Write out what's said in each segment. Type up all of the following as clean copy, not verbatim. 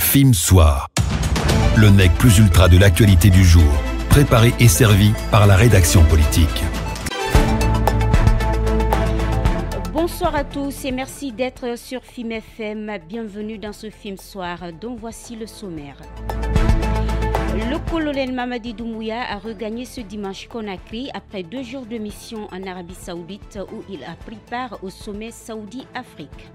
Film Soir, le nec plus ultra de l'actualité du jour, préparé et servi par la rédaction politique. Bonsoir à tous et merci d'être sur Film FM. Bienvenue dans ce Film Soir dont voici le sommaire. Le colonel Mamadi Doumbouya a regagné ce dimanche Conakry après 2 jours de mission en Arabie Saoudite où il a pris part au sommet Saoudi-Afrique.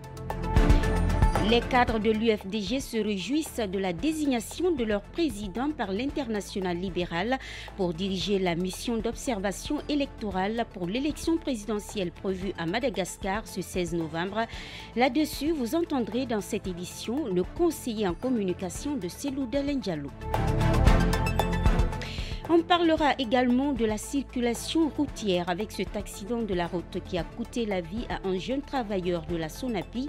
Les cadres de l'UFDG se réjouissent de la désignation de leur président par l'Internationale libérale pour diriger la mission d'observation électorale pour l'élection présidentielle prévue à Madagascar ce 16 novembre. Là-dessus, vous entendrez dans cette édition le conseiller en communication de Cellou Dalein Diallo. On parlera également de la circulation routière avec cet accident de la route qui a coûté la vie à un jeune travailleur de la Sonapi.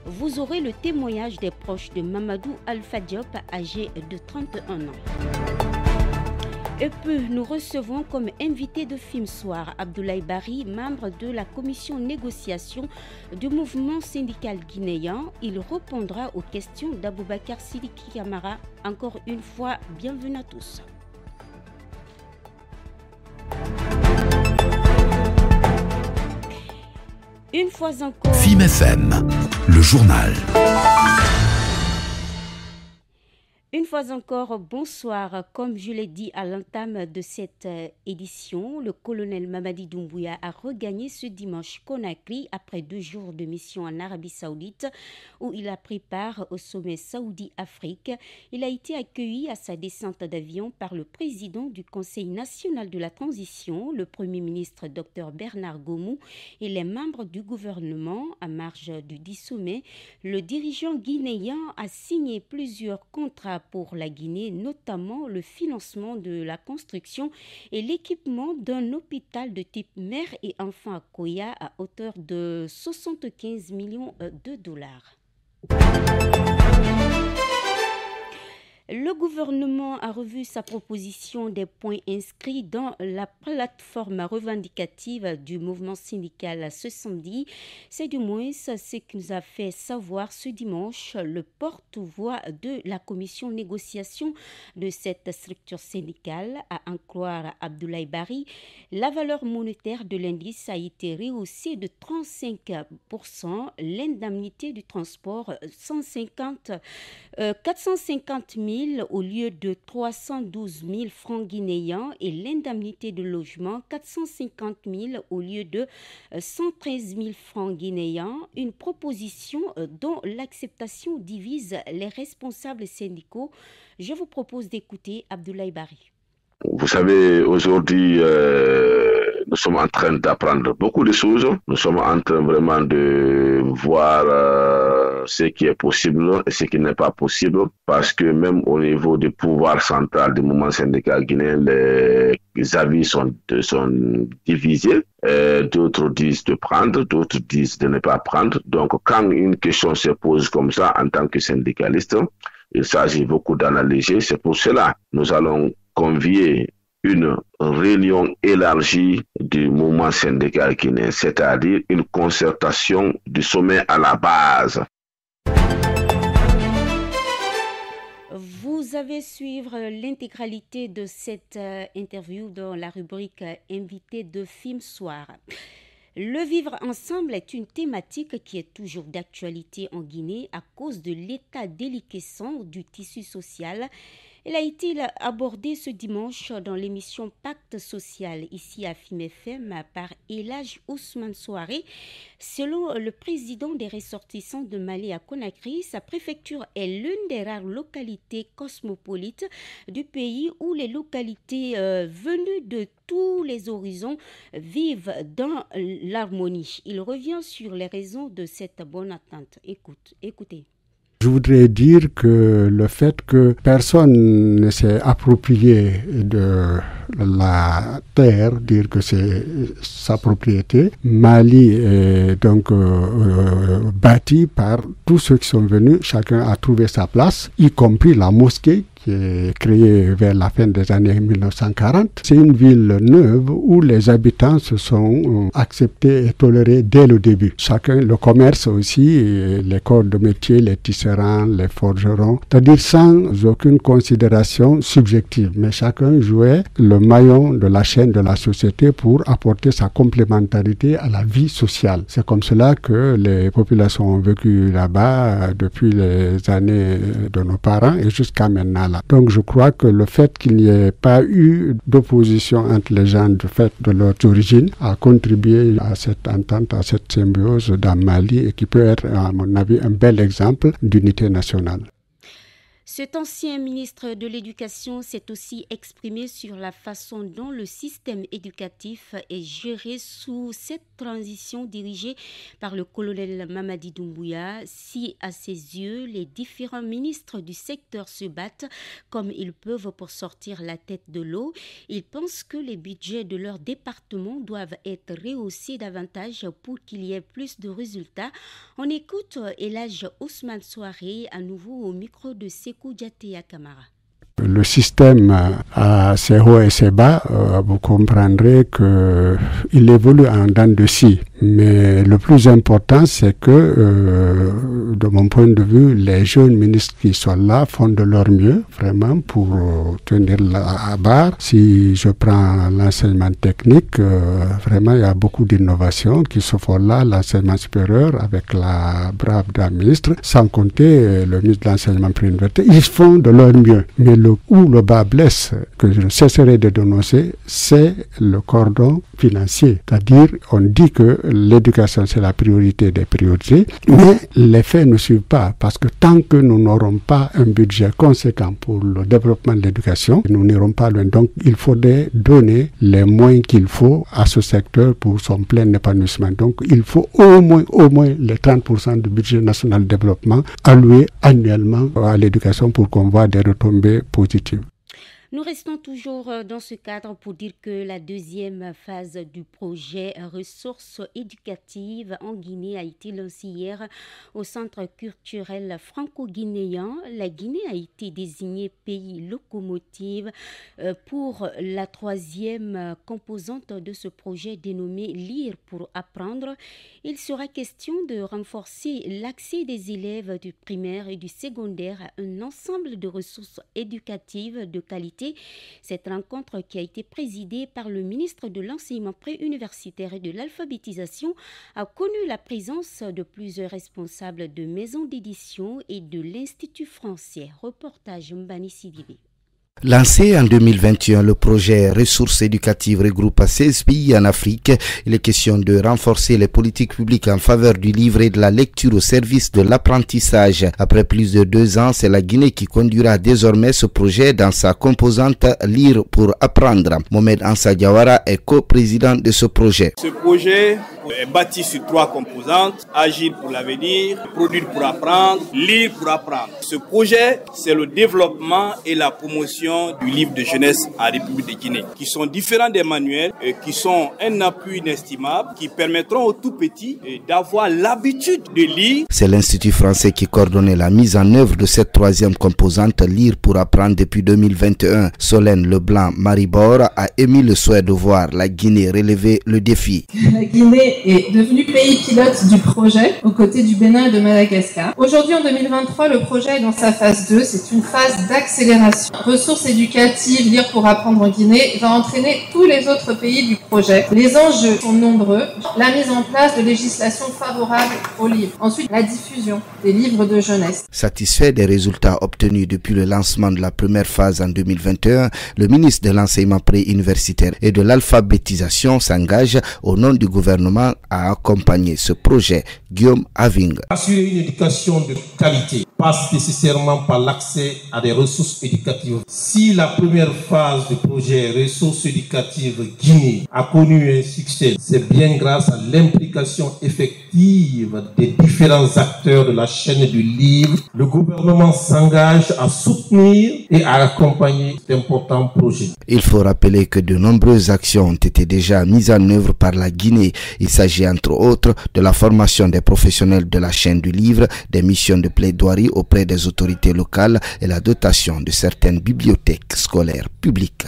Vous aurez le témoignage des proches de Mamadou Alpha Diop, âgé de 31 ans. Et puis, nous recevons comme invité de Film Soir Abdoulaye Bari, membre de la commission négociation du mouvement syndical guinéen. Il répondra aux questions d'Aboubacar Sidiki Camara. Encore une fois, bienvenue à tous. Une fois encore, Film FM, le journal. Une fois encore, bonsoir. Comme je l'ai dit à l'entame de cette édition, le colonel Mamadi Doumbouya a regagné ce dimanche Conakry après 2 jours de mission en Arabie Saoudite où il a pris part au sommet Saoudi-Afrique. Il a été accueilli à sa descente d'avion par le président du Conseil national de la transition, le Premier ministre Dr Bernard Gomou et les membres du gouvernement. À marge du dit sommet, le dirigeant guinéen a signé plusieurs contrats pour la Guinée, notamment le financement de la construction et l'équipement d'un hôpital de type mère et enfant à Koya à hauteur de 75 millions de dollars. Le gouvernement a revu sa proposition des points inscrits dans la plateforme revendicative du mouvement syndical ce samedi. C'est du moins ce qui nous a fait savoir ce dimanche le porte-voix de la commission négociation de cette structure syndicale. À en croire Abdoulaye Bari, la valeur monétaire de l'indice a été rehaussée de 35%, l'indemnité du transport 450 000 au lieu de 312 000 francs guinéens et l'indemnité de logement 450 000 au lieu de 113 000 francs guinéens. Une proposition dont l'acceptation divise les responsables syndicaux. Je vous propose d'écouter Abdoulaye Bari. Vous savez, aujourd'hui, nous sommes en train d'apprendre beaucoup de choses. Nous sommes en train vraiment de voir ce qui est possible et ce qui n'est pas possible. Parce que même au niveau du pouvoir central du mouvement syndical guinéen, les avis sont divisés. D'autres disent de prendre, d'autres disent de ne pas prendre. Donc, quand une question se pose comme ça en tant que syndicaliste, il s'agit beaucoup d'analyser. C'est pour cela que nous allons convier une réunion élargie du mouvement syndical guinéen, c'est-à-dire une concertation du sommet à la base. Vous avez suivre l'intégralité de cette interview dans la rubrique Invité de Film Soir. Le vivre ensemble est une thématique qui est toujours d'actualité en Guinée à cause de l'état déliquescent du tissu social. Elle a été abordée ce dimanche dans l'émission Pacte social ici à Film FM par Elhadj Ousmane Souaré. Selon le président des ressortissants de Mali à Conakry, sa préfecture est l'une des rares localités cosmopolites du pays où les localités venues de tous les horizons vivent dans l'harmonie. Il revient sur les raisons de cette bonne attente. Écoutez. Je voudrais dire que le fait que personne ne s'est approprié de la terre, dire que c'est sa propriété, Mali est donc bâti par tous ceux qui sont venus, chacun a trouvé sa place, y compris la mosquée qui qui est créée vers la fin des années 1940. C'est une ville neuve où les habitants se sont acceptés et tolérés dès le début. Chacun, le commerce aussi, les corps de métier, les tisserands, les forgerons, c'est-à-dire sans aucune considération subjective, mais chacun jouait le maillon de la chaîne de la société pour apporter sa complémentarité à la vie sociale. C'est comme cela que les populations ont vécu là-bas depuis les années de nos parents et jusqu'à maintenant là. Donc je crois que le fait qu'il n'y ait pas eu d'opposition entre les gens du fait de leurs origines a contribué à cette entente, à cette symbiose dans Mali et qui peut être, à mon avis, un bel exemple d'unité nationale. Cet ancien ministre de l'Éducation s'est aussi exprimé sur la façon dont le système éducatif est géré sous cette transition dirigée par le colonel Mamadi Doumbouya. Si, à ses yeux, les différents ministres du secteur se battent comme ils peuvent pour sortir la tête de l'eau, il pense que les budgets de leur département doivent être rehaussés davantage pour qu'il y ait plus de résultats. On écoute Elhadj Ousmane Souaré à nouveau au micro de Sekou Diaté à Camara. Le système a ses hauts et ses bas. Vous comprendrez qu'il évolue en dents de scie. Mais le plus important, c'est que, de mon point de vue, les jeunes ministres qui sont là font de leur mieux, vraiment, pour tenir la barre. Si je prends l'enseignement technique, vraiment, il y a beaucoup d'innovations qui se font là, l'enseignement supérieur, avec la brave dame ministre, sans compter le ministre de l'enseignement primaire. Ils font de leur mieux. Mais où le bas blesse, que je ne cesserai de dénoncer, c'est le cordon financier. C'est-à-dire, on dit que l'éducation, c'est la priorité des priorités, mais les faits ne suivent pas, parce que tant que nous n'aurons pas un budget conséquent pour le développement de l'éducation, nous n'irons pas loin. Donc, il faudrait donner les moyens qu'il faut à ce secteur pour son plein épanouissement. Donc, il faut au moins les 30% du budget national de développement alloués annuellement à l'éducation pour qu'on voit des retombées positives. Nous restons toujours dans ce cadre pour dire que la deuxième phase du projet ressources éducatives en Guinée a été lancée hier au Centre culturel franco-guinéen. La Guinée a été désignée pays locomotive pour la troisième composante de ce projet dénommé Lire pour apprendre. Il sera question de renforcer l'accès des élèves du primaire et du secondaire à un ensemble de ressources éducatives de qualité. Cette rencontre, qui a été présidée par le ministre de l'Enseignement préuniversitaire et de l'Alphabétisation, a connu la présence de plusieurs responsables de maisons d'édition et de l'Institut français. Reportage Mbani Sidibé. Lancé en 2021, le projet Ressources éducatives regroupe 16 pays en Afrique. Il est question de renforcer les politiques publiques en faveur du livre et de la lecture au service de l'apprentissage. Après plus de 2 ans, c'est la Guinée qui conduira désormais ce projet dans sa composante Lire pour apprendre. Mohamed Ansa Diawara est co-président de ce projet. Ce projet est bâti sur 3 composantes: agir pour l'avenir, produire pour apprendre, lire pour apprendre. Ce projet, c'est le développement et la promotion du livre de jeunesse en République de Guinée, qui sont différents des manuels, qui sont un appui inestimable, qui permettront aux tout petits d'avoir l'habitude de lire. C'est l'Institut français qui coordonnait la mise en œuvre de cette troisième composante Lire pour apprendre depuis 2021. Solène Leblanc Maribor a émis le souhait de voir la Guinée relever le défi. La Guinée est devenue pays pilote du projet aux côtés du Bénin et de Madagascar. Aujourd'hui, en 2023, le projet est dans sa phase 2. C'est une phase d'accélération. Ressources éducatives, Lire pour apprendre en Guinée va entraîner tous les autres pays du projet. Les enjeux sont nombreux. La mise en place de législation favorable aux livres. Ensuite, la diffusion des livres de jeunesse. Satisfait des résultats obtenus depuis le lancement de la première phase en 2021, le ministre de l'Enseignement préuniversitaire et de l'Alphabétisation s'engage au nom du gouvernement à accompagner ce projet. Guillaume Aving. Assurer une éducation de qualité passe nécessairement par l'accès à des ressources éducatives. Si la première phase du projet Ressources éducatives Guinée a connu un succès, c'est bien grâce à l'implication l'implication effective des différents acteurs de la chaîne du livre, le gouvernement s'engage à soutenir et à accompagner cet important projet. Il faut rappeler que de nombreuses actions ont été déjà mises en œuvre par la Guinée. Il s'agit entre autres de la formation des professionnels de la chaîne du livre, des missions de plaidoirie auprès des autorités locales et la dotation de certaines bibliothèques scolaires publiques.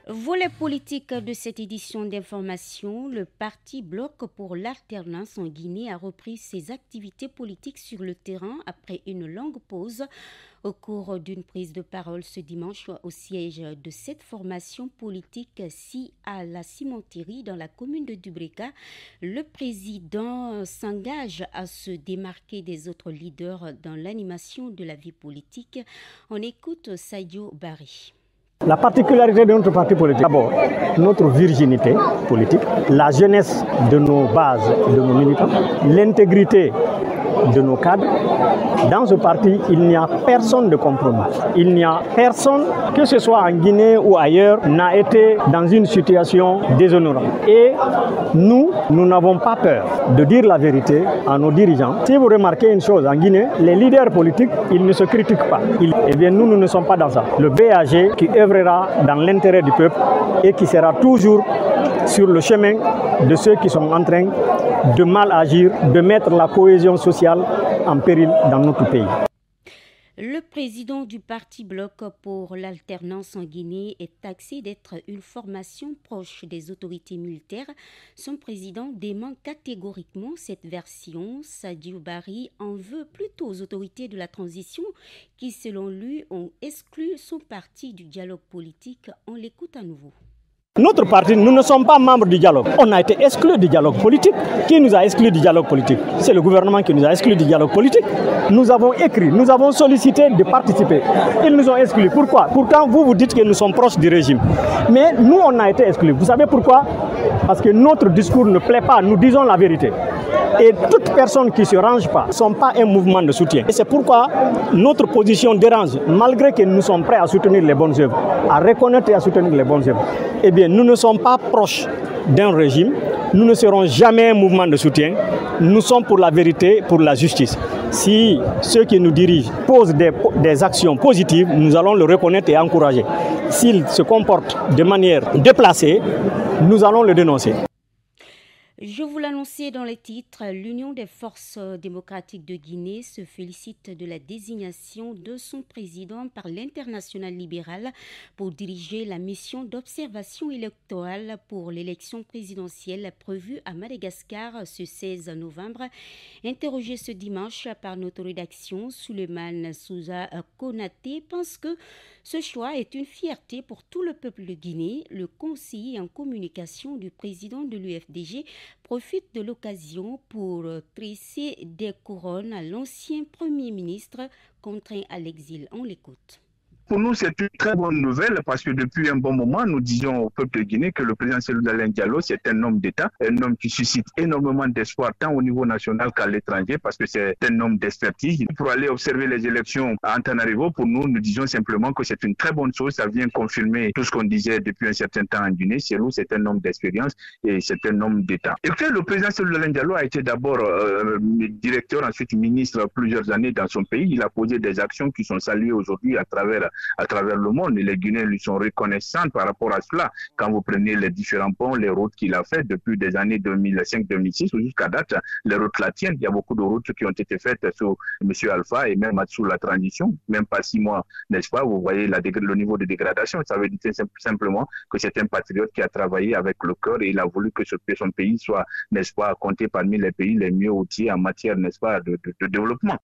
Volet politique de cette édition d'information, le parti Bloc pour l'alternance en Guinée a repris ses activités politiques sur le terrain après une longue pause. Au cours d'une prise de parole ce dimanche au siège de cette formation politique à la cimenterie dans la commune de Dubreka, le président s'engage à se démarquer des autres leaders dans l'animation de la vie politique. On écoute Sadio Barry. La particularité de notre parti politique, d'abord, notre virginité politique, la jeunesse de nos bases, de nos militants, l'intégrité de nos cadres. Dans ce parti, il n'y a personne de compromis. Il n'y a personne, que ce soit en Guinée ou ailleurs, n'a été dans une situation déshonorante. Et nous n'avons pas peur de dire la vérité à nos dirigeants. Si vous remarquez une chose, en Guinée, les leaders politiques, ils ne se critiquent pas. Eh bien, nous ne sommes pas dans ça. Le BAG qui œuvrera dans l'intérêt du peuple et qui sera toujours sur le chemin de ceux qui sont en train de mal agir, de mettre la cohésion sociale en péril dans notre pays. Le président du parti Bloc pour l'alternance en Guinée est taxé d'être une formation proche des autorités militaires. Son président dément catégoriquement cette version. Sadio Barry en veut plutôt aux autorités de la transition qui, selon lui, ont exclu son parti du dialogue politique. On l'écoute à nouveau. Notre parti, nous ne sommes pas membres du dialogue. On a été exclus du dialogue politique. Qui nous a exclus du dialogue politique? C'est le gouvernement qui nous a exclus du dialogue politique. Nous avons écrit, nous avons sollicité de participer. Ils nous ont exclus. Pourquoi? Pourtant, vous dites que nous sommes proches du régime. Mais nous, on a été exclus. Vous savez pourquoi? Parce que notre discours ne plaît pas. Nous disons la vérité. Et toute personne qui ne se range pas ne sont pas un mouvement de soutien. Et c'est pourquoi notre position dérange, malgré que nous sommes prêts à soutenir les bonnes œuvres, à reconnaître et à soutenir les bonnes œuvres. Eh bien, nous ne sommes pas proches d'un régime, nous ne serons jamais un mouvement de soutien, nous sommes pour la vérité, pour la justice. Si ceux qui nous dirigent posent des actions positives, nous allons le reconnaître et encourager. S'ils se comportent de manière déplacée, nous allons le dénoncer. Je vous l'annonçais dans les titres, l'Union des forces démocratiques de Guinée se félicite de la désignation de son président par l'Internationale libérale pour diriger la mission d'observation électorale pour l'élection présidentielle prévue à Madagascar ce 16 novembre. Interrogé ce dimanche par notre rédaction, Souleymane Souza Konaté pense que ce choix est une fierté pour tout le peuple de Guinée. Le conseiller en communication du président de l'UFDG profite de l'occasion pour tresser des couronnes à l'ancien Premier ministre contraint à l'exil. On l'écoute. Pour nous, c'est une très bonne nouvelle parce que depuis un bon moment, nous disions au peuple de Guinée que le président Cellou Dalein Diallo, c'est un homme d'État, un homme qui suscite énormément d'espoir tant au niveau national qu'à l'étranger parce que c'est un homme d'expertise. Pour aller observer les élections à Antananarivo, pour nous, nous disions simplement que c'est une très bonne chose. Ça vient confirmer tout ce qu'on disait depuis un certain temps en Guinée. Cellou, c'est un homme d'expérience et c'est un homme d'État. Et que le président Cellou Dalein Diallo a été d'abord directeur, ensuite ministre plusieurs années dans son pays. Il a posé des actions qui sont saluées aujourd'hui à travers le monde. Et les Guinéens lui sont reconnaissants par rapport à cela. Quand vous prenez les différents ponts, les routes qu'il a fait depuis des années 2005-2006 jusqu'à date, les routes la tiennent. Il y a beaucoup de routes qui ont été faites sous M. Alpha et même sous la transition, même pas 6 mois, n'est-ce pas? Vous voyez le niveau de dégradation. Ça veut dire simplement que c'est un patriote qui a travaillé avec le cœur et il a voulu que son pays soit, n'est-ce pas, compté parmi les pays les mieux outillés en matière, n'est-ce pas, de développement.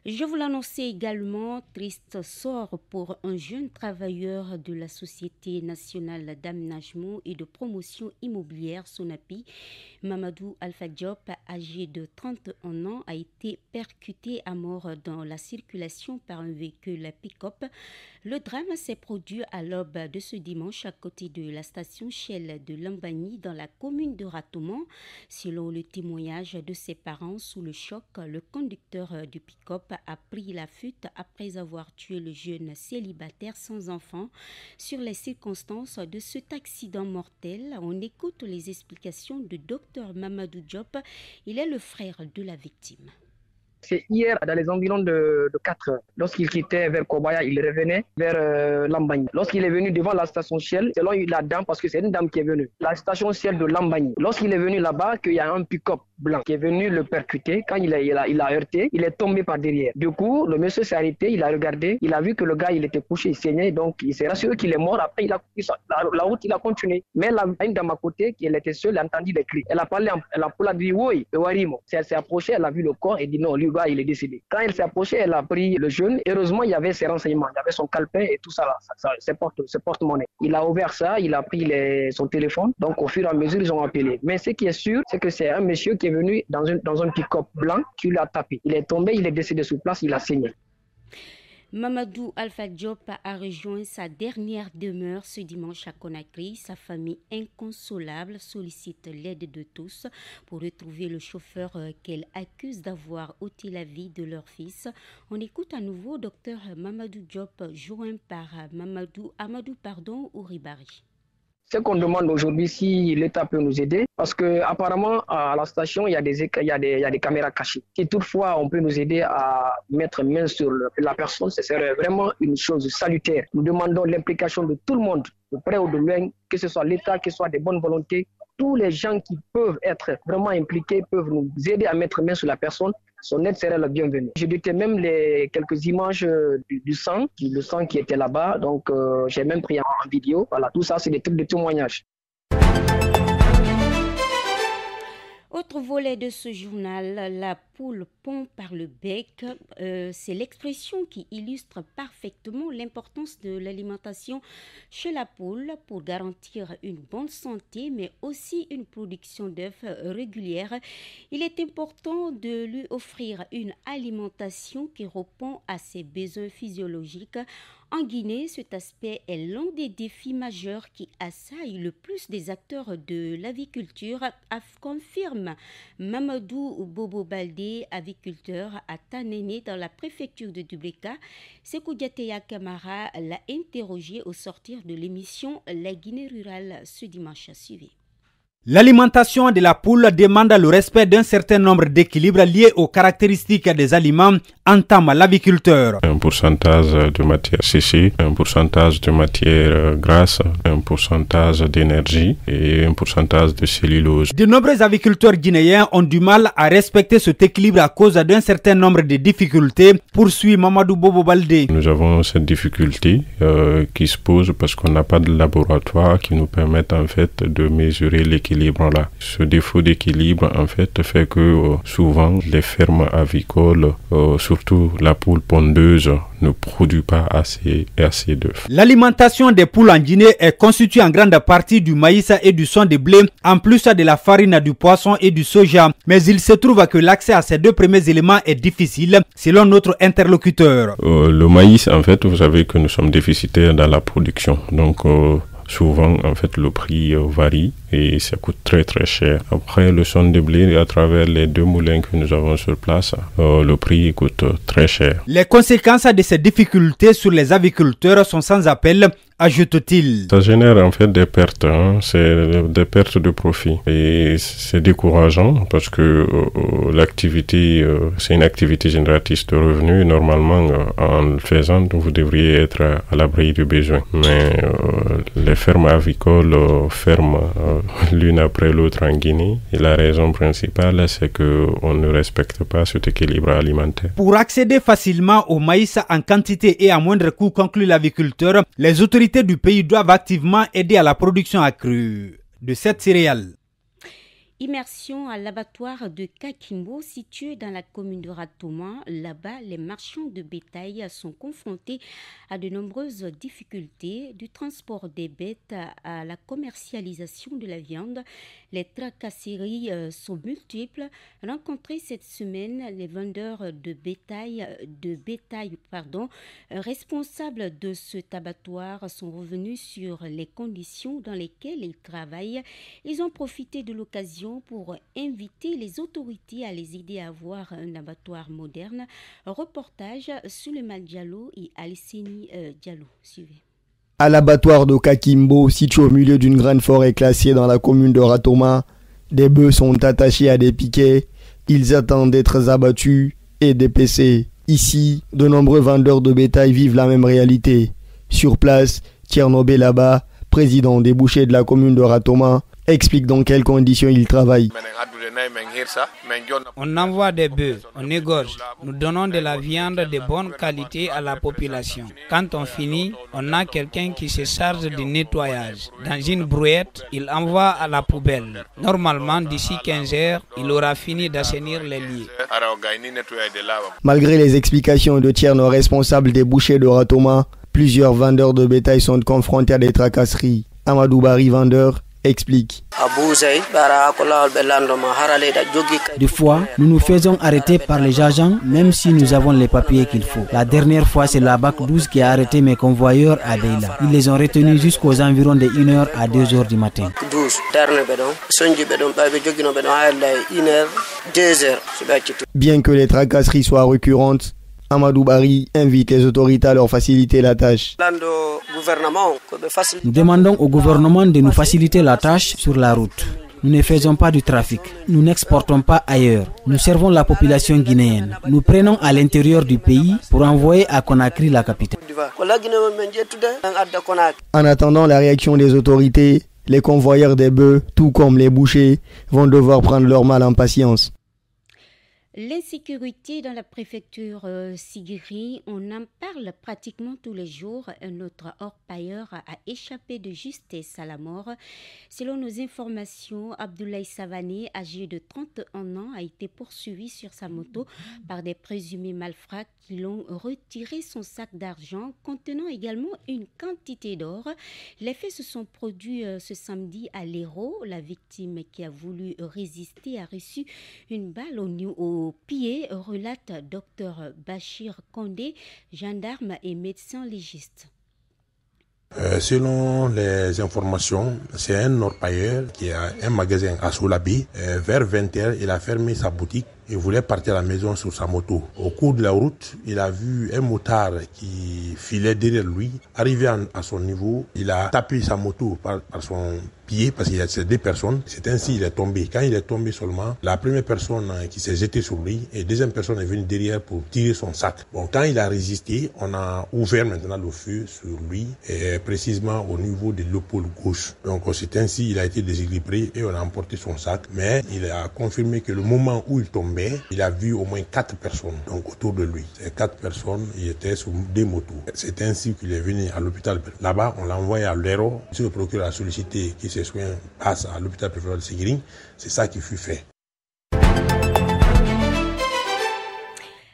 Je vous l'annonçais également, triste sort pour un jeune travailleur de la Société nationale d'aménagement et de promotion immobilière Sonapi. Mamadou Alpha Diop, âgé de 31 ans, a été percuté à mort dans la circulation par un véhicule pick-up. Le drame s'est produit à l'aube de ce dimanche à côté de la station Shell de Lambani dans la commune de Ratoman. Selon le témoignage de ses parents, sous le choc, le conducteur du pick-up a pris la fuite après avoir tué le jeune célibataire sans enfant. Sur les circonstances de cet accident mortel, on écoute les explications du docteur Mamadou Diop. Il est le frère de la victime. C'est hier, dans les environs de 4 heures. Lorsqu'il quittait vers Kobaya, il revenait vers Lambagny. Lorsqu'il est venu devant la station Shell, selon la dame, parce que c'est une dame qui est venue, la station Shell de Lambagny. Lorsqu'il est venu là-bas, qu'il y a un pick-up blanc qui est venu le percuter. Quand il a heurté, il est tombé par derrière. Du coup, le monsieur s'est arrêté, il a regardé, il a vu que le gars, il était couché, il saignait, donc il s'est rassuré qu'il est mort. Après, il a la route, il a continué. Mais une dame à côté, qui elle était seule, elle a entendu des cris. Elle a parlé, elle a dit, oui, Warimo. Elle s'est approchée, elle a vu le corps et dit non, le gars, il est décédé. Quand elle s'est approchée, elle a pris le jeune. Heureusement, il y avait ses renseignements, il y avait son calepin et tout ça, ses porte-monnaie. Il a ouvert ça, il a pris son téléphone. Donc, au fur et à mesure, ils ont appelé. Mais ce qui est sûr, c'est que c'est un monsieur qui est venu dans un pick-up blanc qui lui a tapé. Il est tombé, il est décédé sur place, il a saigné. Mamadou Alpha Diop a rejoint sa dernière demeure ce dimanche à Conakry. Sa famille inconsolable sollicite l'aide de tous pour retrouver le chauffeur qu'elle accuse d'avoir ôté la vie de leur fils. On écoute à nouveau Dr Mamadou Diop, joint par Amadou Ouribari. Ce qu'on demande aujourd'hui, si l'État peut nous aider, parce qu'apparemment à la station, il y a des caméras cachées. Si toutefois on peut nous aider à mettre main sur la personne, ce serait vraiment une chose salutaire. Nous demandons l'implication de tout le monde, de près ou de loin, que ce soit l'État, que ce soit des bonnes volontés. Tous les gens qui peuvent être vraiment impliqués peuvent nous aider à mettre main sur la personne. Son aide serait la bienvenue. J'ai noté même quelques images du sang, le sang qui était là-bas. Donc, j'ai même pris en vidéo. Voilà, tout ça, c'est des trucs de témoignage. Autre volet de ce journal, la poule pond par le bec. C'est l'expression qui illustre parfaitement l'importance de l'alimentation chez la poule pour garantir une bonne santé, mais aussi une production d'œufs régulière. Il est important de lui offrir une alimentation qui répond à ses besoins physiologiques. En Guinée, cet aspect est l'un des défis majeurs qui assaillent le plus des acteurs de l'aviculture, confirme Mamadou Bobo Baldé, aviculteur à Tanéné dans la préfecture de Dubrika. Sékou Diateya Camara l'a interrogé au sortir de l'émission La Guinée rurale ce dimanche à suivre. L'alimentation de la poule demande le respect d'un certain nombre d'équilibres liés aux caractéristiques des aliments, entame l'aviculteur. Un pourcentage de matière séchée, un pourcentage de matière grasse, un pourcentage d'énergie et un pourcentage de cellulose. De nombreux aviculteurs guinéens ont du mal à respecter cet équilibre à cause d'un certain nombre de difficultés, poursuit Mamadou Bobo Baldé. Nous avons cette difficulté qui se pose parce qu'on n'a pas de laboratoire qui nous permette en fait de mesurer l'équilibre là. Ce défaut d'équilibre en fait fait que souvent les fermes avicoles, surtout la poule pondeuse, ne produit pas assez d'œufs. L'alimentation des poules en Guinée est constituée en grande partie du maïs et du son de blé, en plus de la farine, du poisson et du soja. Mais il se trouve que l'accès à ces deux premiers éléments est difficile, selon notre interlocuteur. Le maïs, en fait, vous savez que nous sommes déficitaires dans la production. Donc, souvent, en fait, le prix varie et ça coûte très très cher. Après, le son de blé, à travers les deux moulins que nous avons sur place, le prix coûte très cher. Les conséquences de ces difficultés sur les aviculteurs sont sans appel, ajoute-t-il. Ça génère en fait des pertes, c'est des pertes de profit et c'est décourageant parce que l'activité, c'est une activité génératrice de revenus. Normalement, en le faisant, vous devriez être à l'abri du besoin. Mais les fermes avicoles ferment l'une après l'autre en Guinée et la raison principale, c'est qu'on ne respecte pas cet équilibre alimentaire. Pour accéder facilement au maïs en quantité et à moindre coût, conclut l'aviculteur, les autorités du pays doivent activement aider à la production accrue de cette céréale. Immersion à l'abattoir de Kakimbo, situé dans la commune de Ratouma. Là-bas, les marchands de bétail sont confrontés à de nombreuses difficultés, du transport des bêtes à la commercialisation de la viande. Les tracasseries sont multiples. Rencontrés cette semaine, les vendeurs de bétail, responsables de cet abattoir sont revenus sur les conditions dans lesquelles ils travaillent. Ils ont profité de l'occasion région pour inviter les autorités à les aider à avoir un abattoir moderne. Reportage Souleymane Diallo et Alessini Diallo. Suivez. À l'abattoir de Kakimbo, situé au milieu d'une grande forêt classée dans la commune de Ratoma, des bœufs sont attachés à des piquets. Ils attendent d'être abattus et dépecés. Ici, de nombreux vendeurs de bétail vivent la même réalité. Sur place, Tierno Belaba, président des bouchers de la commune de Ratoma, explique dans quelles conditions ils travaillent. On envoie des bœufs, on égorge. Nous donnons de la viande de bonne qualité à la population. Quand on finit, on a quelqu'un qui se charge du nettoyage. Dans une brouette, il envoie à la poubelle. Normalement, d'ici 15 heures, il aura fini d'assainir les lieux. Malgré les explications de Tierno, responsable des bouchers de Ratoma, plusieurs vendeurs de bétail sont confrontés à des tracasseries. Amadou Bari, vendeur, explique. Des fois, nous nous faisons arrêter par les agents, même si nous avons les papiers qu'il faut. La dernière fois, c'est la BAC 12 qui a arrêté mes convoyeurs à Beila. Ils les ont retenus jusqu'aux environs de 1h à 2h du matin. Bien que les tracasseries soient récurrentes, Amadou Bari invite les autorités à leur faciliter la tâche. Nous demandons au gouvernement de nous faciliter la tâche sur la route. Nous ne faisons pas du trafic. Nous n'exportons pas ailleurs. Nous servons la population guinéenne. Nous prenons à l'intérieur du pays pour envoyer à Conakry, la capitale. En attendant la réaction des autorités, les convoyeurs des bœufs, tout comme les bouchers, vont devoir prendre leur mal en patience. L'insécurité dans la préfecture Sigiri, on en parle pratiquement tous les jours. Un autre orpailleur a échappé de justesse à la mort. Selon nos informations, Abdoulaye Savané, âgé de 31 ans, a été poursuivi sur sa moto par des présumés malfrats qui l'ont retiré son sac d'argent contenant également une quantité d'or. Les faits se sont produits ce samedi à l'Hérault. La victime qui a voulu résister a reçu une balle au pied, relate Dr Bachir Kondé, gendarme et médecin légiste. Selon les informations, c'est un orpailleur qui a un magasin à Soulabi. Vers 20h, il a fermé sa boutique et voulait partir à la maison sur sa moto. Au cours de la route, il a vu un motard qui filait derrière lui. Arrivé à son niveau, il a tapé sa moto par son pied parce qu'il y a ces deux personnes. C'est ainsi qu'il est tombé. Quand il est tombé seulement, la première personne qui s'est jetée sur lui et la deuxième personne est venue derrière pour tirer son sac. Bon, quand il a résisté, on a ouvert maintenant le feu sur lui, et précisément au niveau de l'épaule gauche. Donc c'est ainsi qu'il a été déséquilibré et on a emporté son sac. Mais il a confirmé que le moment où il tombait, il a vu au moins 4 personnes donc autour de lui. Ces 4 personnes, ils étaient sur des motos. C'est ainsi qu'il est venu à l'hôpital. Là-bas, on l'a envoyé à l'Hérault. Si le procureur a sollicité qu'il ses soins passent à l'hôpital préfectoral de Sigiri, c'est ça qui fut fait.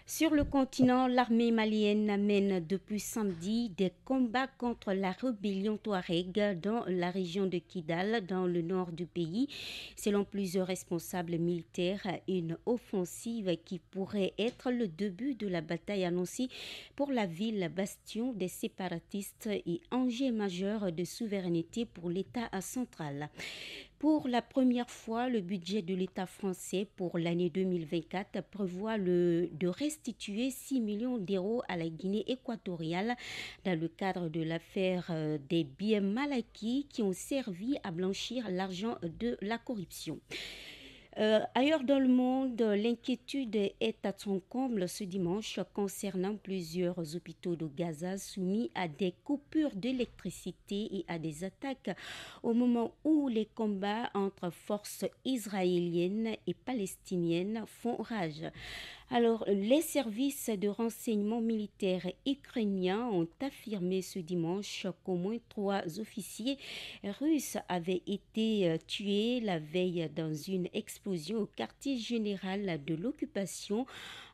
Sur le continent, l'armée malienne mène depuis samedi des combats contre la rébellion Touareg dans la région de Kidal, dans le nord du pays. Selon plusieurs responsables militaires, une offensive qui pourrait être le début de la bataille annoncée pour la ville bastion des séparatistes et enjeu majeur de souveraineté pour l'État central. Pour la première fois, le budget de l'État français pour l'année 2024 prévoit de restituer 6 millions d'euros à la Guinée équatoriale dans le cadre de l'affaire des biens mal acquis qui ont servi à blanchir l'argent de la corruption. Ailleurs dans le monde, l'inquiétude est à son comble ce dimanche concernant plusieurs hôpitaux de Gaza soumis à des coupures d'électricité et à des attaques au moment où les combats entre forces israéliennes et palestiniennes font rage. Alors, les services de renseignement militaire ukrainiens ont affirmé ce dimanche qu'au moins 3 officiers russes avaient été tués la veille dans une explosion au quartier général de l'occupation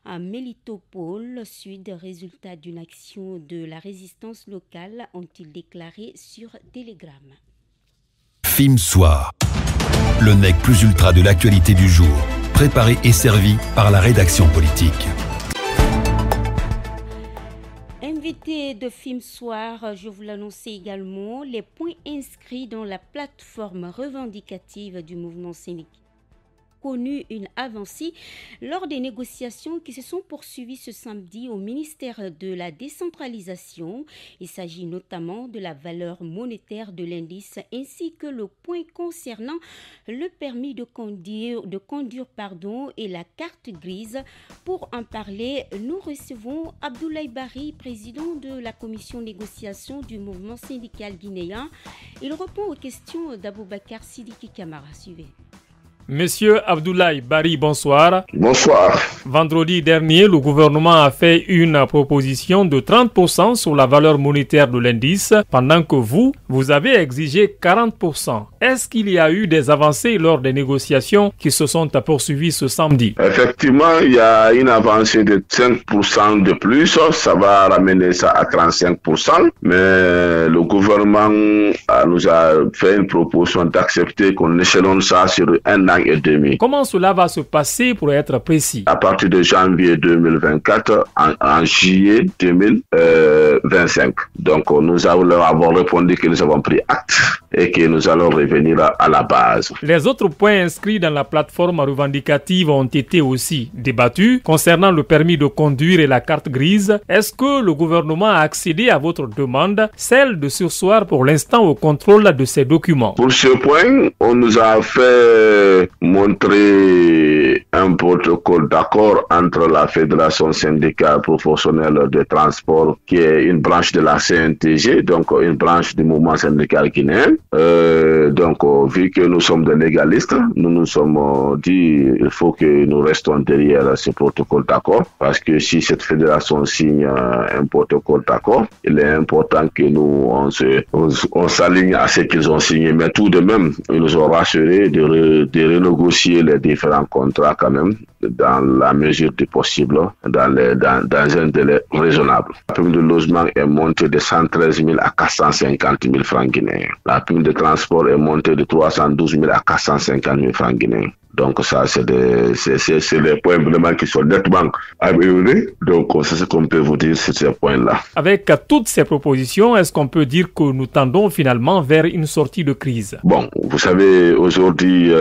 à Melitopol, sud, résultat d'une action de la résistance locale, ont-ils déclaré sur Telegram. Film Soir, le nec plus ultra de l'actualité du jour, préparé et servi par la rédaction politique. Invité de Film Soir, je vous l'annonce également, les points inscrits dans la plateforme revendicative du mouvement syndical. connu une avancée lors des négociations qui se sont poursuivies ce samedi au ministère de la décentralisation. Il s'agit notamment de la valeur monétaire de l'indice ainsi que le point concernant le permis de conduire et la carte grise. Pour en parler, nous recevons Abdoulaye Bari, président de la commission négociation du mouvement syndical guinéen. Il répond aux questions d'Aboubacar Sidiki Kamara. Suivez. Monsieur Abdoulaye Bari, bonsoir. Bonsoir. Vendredi dernier, le gouvernement a fait une proposition de 30% sur la valeur monétaire de l'indice, pendant que vous avez exigé 40%. Est-ce qu'il y a eu des avancées lors des négociations qui se sont poursuivies ce samedi? Effectivement, il y a une avancée de 5% de plus. Ça va ramener ça à 35%. Mais le gouvernement nous a fait une proposition d'accepter qu'on échelonne ça sur un an et demi. Comment cela va se passer pour être précis? À partir de janvier 2024, en juillet 2025. Donc, nous avons répondu que nous avons pris acte et que nous allons revenir à la base. Les autres points inscrits dans la plateforme revendicative ont été aussi débattus concernant le permis de conduire et la carte grise. Est-ce que le gouvernement a accédé à votre demande, celle de surseoir pour l'instant au contrôle de ces documents? Pour ce point, on nous a fait montrer un protocole d'accord entre la Fédération syndicale professionnelle de transport, qui est une branche de la CNTG, donc une branche du mouvement syndical guinéen. Vu que nous sommes des légalistes, nous nous sommes dit il faut que nous restons derrière ce protocole d'accord, parce que si cette fédération signe un protocole d'accord, il est important que nous on s'aligne à ce qu'ils ont signé. Mais tout de même, ils nous ont rassuré de renégocier les différents contrats quand même dans la mesure du possible, dans un délai raisonnable. La prime de logement est montée de 113 000 à 450 000 francs guinéens. La prime de transport est montée de 312 000 à 450 000 francs guinéens. Donc ça, c'est les points vraiment qui sont nettement améliorés. Donc c'est ce qu'on peut vous dire sur ces points-là. Avec toutes ces propositions, est-ce qu'on peut dire que nous tendons finalement vers une sortie de crise? Bon, vous savez, aujourd'hui,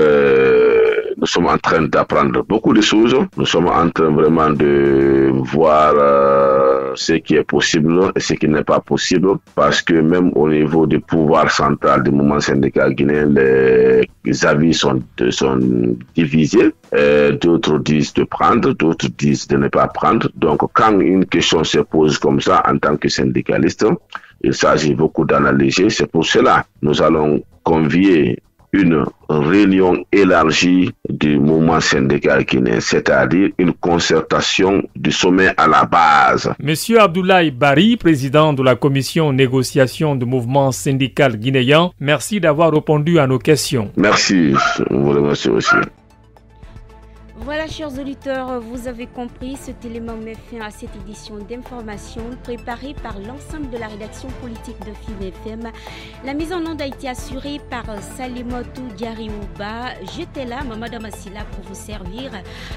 nous sommes en train d'apprendre beaucoup de choses. Nous sommes en train vraiment de voir ce qui est possible et ce qui n'est pas possible, parce que même au niveau du pouvoir central du mouvement syndical guinéen, les avis sont divisés. D'autres disent de prendre, d'autres disent de ne pas prendre. Donc quand une question se pose comme ça en tant que syndicaliste, il s'agit beaucoup d'analyser. C'est pour cela que nous allons convier une réunion élargie du mouvement syndical guinéen, c'est-à-dire une concertation du sommet à la base. Monsieur Abdoulaye Bari, président de la commission négociation du mouvement syndical guinéen, merci d'avoir répondu à nos questions. Merci, je vous remercie aussi. Voilà, chers auditeurs, vous avez compris, cet élément met fin à cette édition d'information préparée par l'ensemble de la rédaction politique de FIM FM. La mise en onde a été assurée par Salimotou Diariouba. J'étais là, Madame Assila, pour vous servir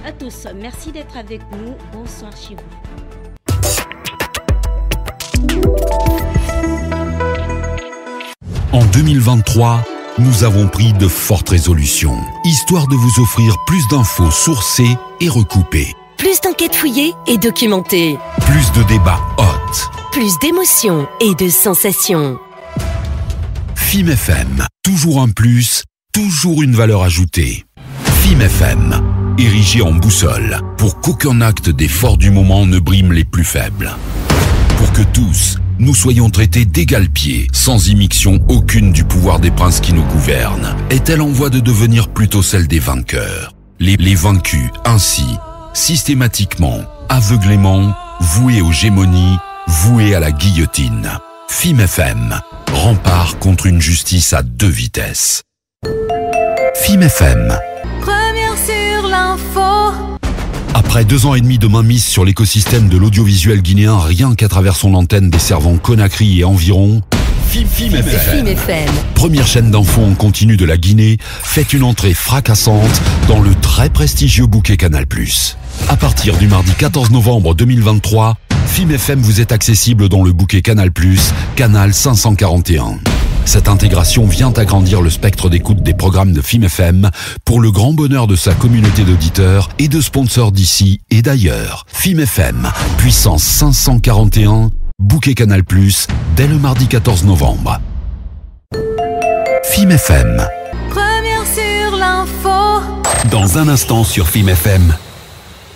à tous. Merci d'être avec nous. Bonsoir chez vous. En 2023, nous avons pris de fortes résolutions, histoire de vous offrir plus d'infos sourcées et recoupées. Plus d'enquêtes fouillées et documentées. Plus de débats hot. Plus d'émotions et de sensations. FIM FM, toujours un plus, toujours une valeur ajoutée. FIM FM, érigé en boussole, pour qu'aucun acte des forts du moment ne brime les plus faibles. Pour que tous, nous soyons traités d'égal pied, sans immixtion aucune du pouvoir des princes qui nous gouvernent, est-elle en voie de devenir plutôt celle des vainqueurs? Les vaincus, ainsi, systématiquement, aveuglément, voués aux gémonies, voués à la guillotine. FIM FM, rempart contre une justice à 2 vitesses. FIM FM. Première sur l'info. Après 2 ans et demi de mainmise sur l'écosystème de l'audiovisuel guinéen, rien qu'à travers son antenne desservant Conakry et environ, FIM FM, première chaîne d'infos en continu de la Guinée, fait une entrée fracassante dans le très prestigieux bouquet Canal+. À partir du mardi 14 novembre 2023, FIM FM vous est accessible dans le bouquet Canal+, Canal 541. Cette intégration vient agrandir le spectre d'écoute des programmes de FIM FM pour le grand bonheur de sa communauté d'auditeurs et de sponsors d'ici et d'ailleurs. FIM FM, puissance 541, bouquet Canal+, dès le mardi 14 novembre. FIM FM. Première sur l'info. Dans un instant sur FIM FM.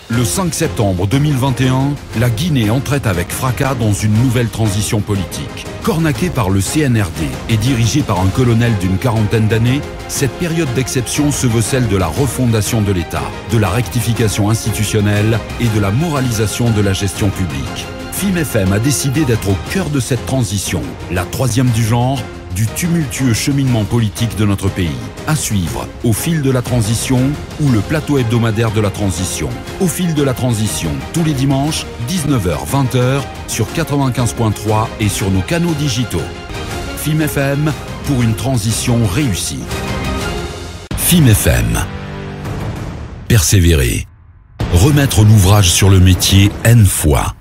Le 5 septembre 2021, la Guinée entrait avec fracas dans une nouvelle transition politique. Cornaquée par le CNRD et dirigée par un colonel d'une quarantaine d'années, cette période d'exception se veut celle de la refondation de l'État, de la rectification institutionnelle et de la moralisation de la gestion publique. FIM FM a décidé d'être au cœur de cette transition, la troisième du genre, du tumultueux cheminement politique de notre pays. À suivre, Au fil de la transition ou le plateau hebdomadaire de la transition. Au fil de la transition, tous les dimanches, 19h-20h, sur 95.3 et sur nos canaux digitaux. FIM FM, pour une transition réussie. FIM FM. Persévérer. Remettre l'ouvrage sur le métier N fois.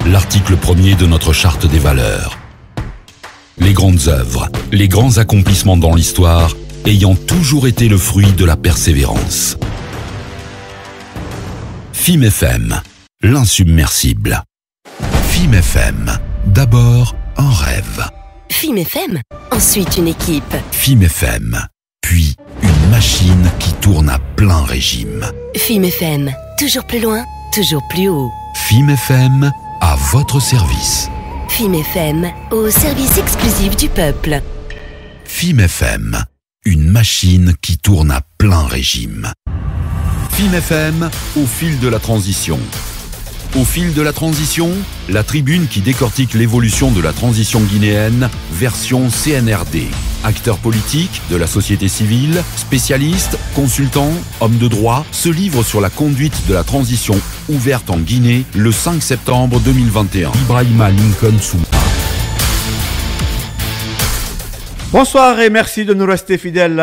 L'article 1er de notre charte des valeurs. Les grandes œuvres, les grands accomplissements dans l'histoire ayant toujours été le fruit de la persévérance. FIM FM, l'insubmersible. FIM FM, d'abord un rêve. FIM FM, ensuite une équipe. FIM FM, puis une machine qui tourne à plein régime. FIM FM, toujours plus loin, toujours plus haut. FIM FM, à votre service. FIM FM, au service exclusif du peuple. FIM FM, une machine qui tourne à plein régime. FIM FM, au fil de la transition. Au fil de la transition, la tribune qui décortique l'évolution de la transition guinéenne, version CNRD. Acteurs politiques, de la société civile, spécialistes, consultants, hommes de droit, se livrent sur la conduite de la transition ouverte en Guinée le 5 septembre 2021. Ibrahima Lincoln Souma. Bonsoir et merci de nous rester fidèles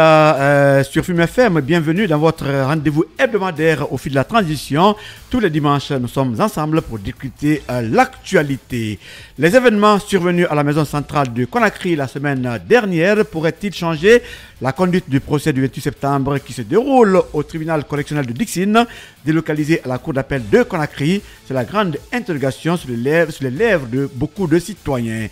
sur FIM FM. Bienvenue dans votre rendez-vous hebdomadaire au fil de la transition. Tous les dimanches, nous sommes ensemble pour discuter l'actualité. Les événements survenus à la maison centrale de Conakry la semaine dernière pourraient-ils changer la conduite du procès du 28 septembre qui se déroule au tribunal correctionnel de Dixine, délocalisé à la cour d'appel de Conakry? C'est la grande interrogation sur les lèvres de beaucoup de citoyens.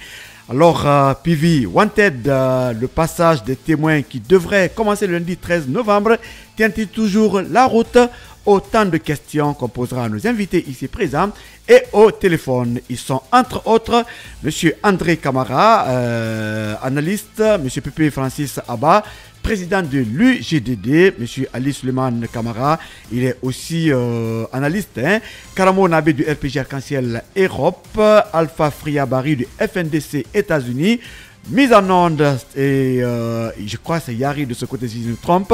Alors, PV Wanted, le passage des témoins qui devrait commencer le lundi 13 novembre, tient-il toujours la route? Autant de questions qu'on posera à nos invités ici présents et au téléphone. Ils sont entre autres M. André Camara, analyste, M. Pépé Francis Abba, président de l'UGDD, M. Ali Suleiman Camara, il est aussi analyste, Karamo Nabé du RPG Arc-en-Ciel Europe, Alpha Friabari du FNDC États-Unis, mise en onde, et je crois que c'est Yari de ce côté si je me trompe,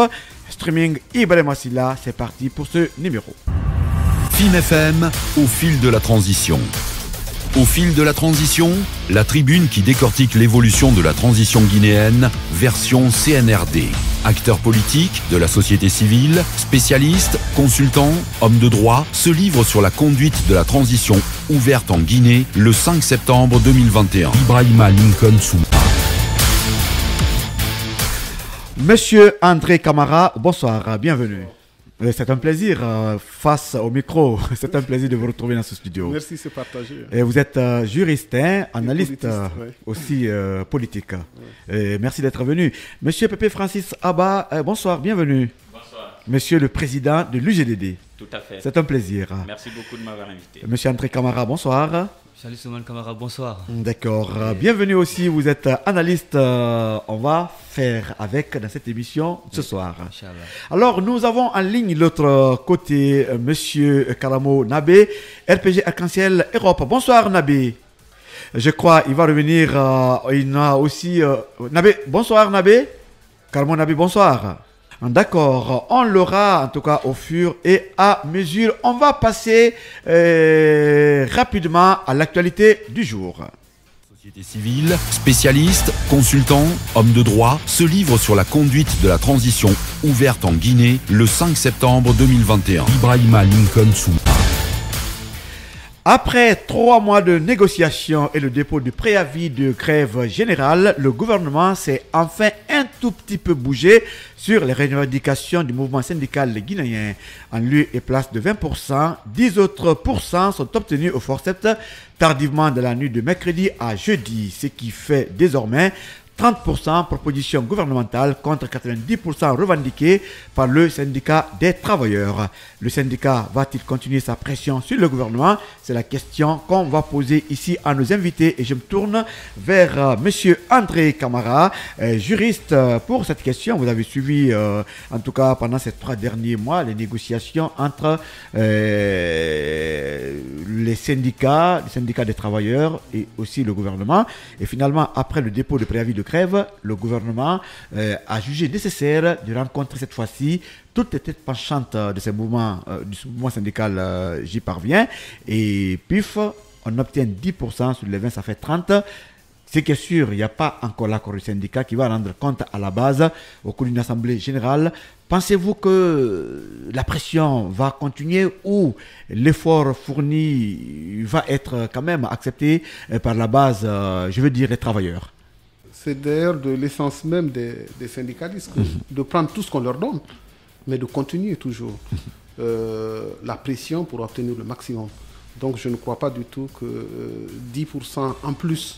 streaming Ibrahim Assila, c'est parti pour ce numéro. FIM FM, au fil de la transition. Au fil de la transition, la tribune qui décortique l'évolution de la transition guinéenne, version CNRD. Acteurs politiques, de la société civile, spécialistes, consultants, hommes de droit, se livrent sur la conduite de la transition ouverte en Guinée le 5 septembre 2021. Ibrahima Lincoln Souma. Monsieur André Camara, bonsoir, bienvenue. C'est un plaisir face au micro. C'est un plaisir de vous retrouver dans ce studio. Merci, c'est partagé. Et vous êtes juriste, analyste aussi politique. Et merci d'être venu. Monsieur Pépé Francis Abba, bonsoir, bienvenue. Bonsoir. Monsieur le président de l'UGDD. Tout à fait. C'est un plaisir. Merci beaucoup de m'avoir invité. Monsieur André Camara, bonsoir. Salut Souman Camara, bonsoir. D'accord. Bienvenue aussi, vous êtes analyste. On va faire avec dans cette émission ce soir. Inch'Allah. Alors, nous avons en ligne l'autre côté, Monsieur Karamo Nabé, RPG Arc-en-Ciel Europe. Bonsoir Nabé. Je crois il va revenir. Il a aussi... Nabé, bonsoir Nabé. Karamo Nabé, bonsoir. D'accord, on l'aura en tout cas au fur et à mesure. On va passer rapidement à l'actualité du jour. Société civile, spécialistes, consultants, hommes de droit se livrent sur la conduite de la transition ouverte en Guinée le 5 septembre 2021. Ibrahima Lincoln Souma. Après 3 mois de négociations et le dépôt du préavis de grève générale, le gouvernement s'est enfin un tout petit peu bougé sur les revendications du mouvement syndical guinéen. En lieu et place de 20%, 10 autres pourcents sont obtenus au forceps tardivement de la nuit de mercredi à jeudi, ce qui fait désormais 30% proposition gouvernementale contre 90% revendiqués par le syndicat des travailleurs. Le syndicat va-t-il continuer sa pression sur le gouvernement? C'est la question qu'on va poser ici à nos invités et je me tourne vers monsieur André Camara, juriste pour cette question. Vous avez suivi en tout cas pendant ces 3 derniers mois les négociations entre les syndicats des travailleurs et aussi le gouvernement. Et finalement, après le dépôt de préavis de grève, le gouvernement a jugé nécessaire de rencontrer cette fois-ci toutes les têtes penchantes de ce mouvement, du mouvement syndical. J'y parviens. Et pif, on obtient 10% sur les 20, ça fait 30. Ce qui est sûr, il n'y a pas encore l'accord du syndicat qui va rendre compte à la base au cours d'une assemblée générale. Pensez-vous que la pression va continuer ou l'effort fourni va être quand même accepté par la base, je veux dire les travailleurs? C'est d'ailleurs de l'essence même des syndicalistes de prendre tout ce qu'on leur donne, mais de continuer toujours la pression pour obtenir le maximum. Donc je ne crois pas du tout que 10% en plus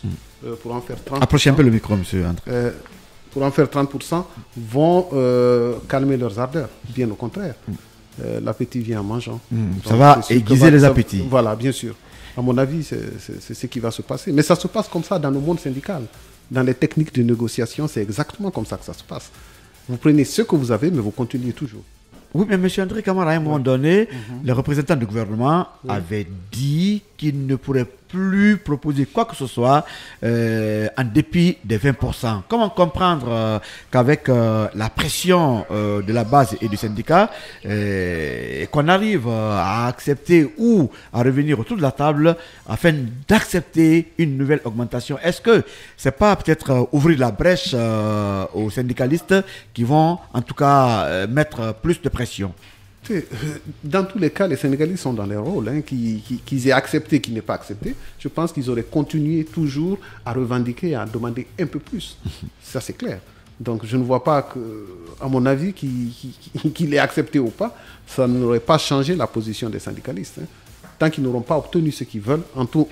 pour en faire 30%. Approchez un peu le micro, monsieur André. Pour en faire 30% vont calmer leurs ardeurs. Bien au contraire. L'appétit vient en mangeant. Ça va aiguiser les appétits. Voilà, bien sûr. À mon avis, c'est ce qui va se passer. Mais ça se passe comme ça dans le monde syndical. Dans les techniques de négociation, c'est exactement comme ça que ça se passe. Vous prenez ce que vous avez, mais vous continuez toujours. Oui, mais M. André Camara, à un moment donné, les représentants du gouvernement avaient dit qu'ils ne pourraient plus proposer quoi que ce soit en dépit des 20%. Comment comprendre qu'avec la pression de la base et du syndicat, qu'on arrive à accepter ou à revenir autour de la table afin d'accepter une nouvelle augmentation? Est-ce que ce n'est pas peut-être ouvrir la brèche aux syndicalistes qui vont en tout cas mettre plus de pression? Dans tous les cas, les syndicalistes sont dans leur rôle, qu'ils aient accepté, qu'ils n'aient pas accepté. Je pense qu'ils auraient continué toujours à revendiquer, à demander un peu plus. Ça, c'est clair. Donc, je ne vois pas que, à mon avis, qu'il ait accepté ou pas, ça n'aurait pas changé la position des syndicalistes. Tant qu'ils n'auront pas obtenu ce qu'ils veulent,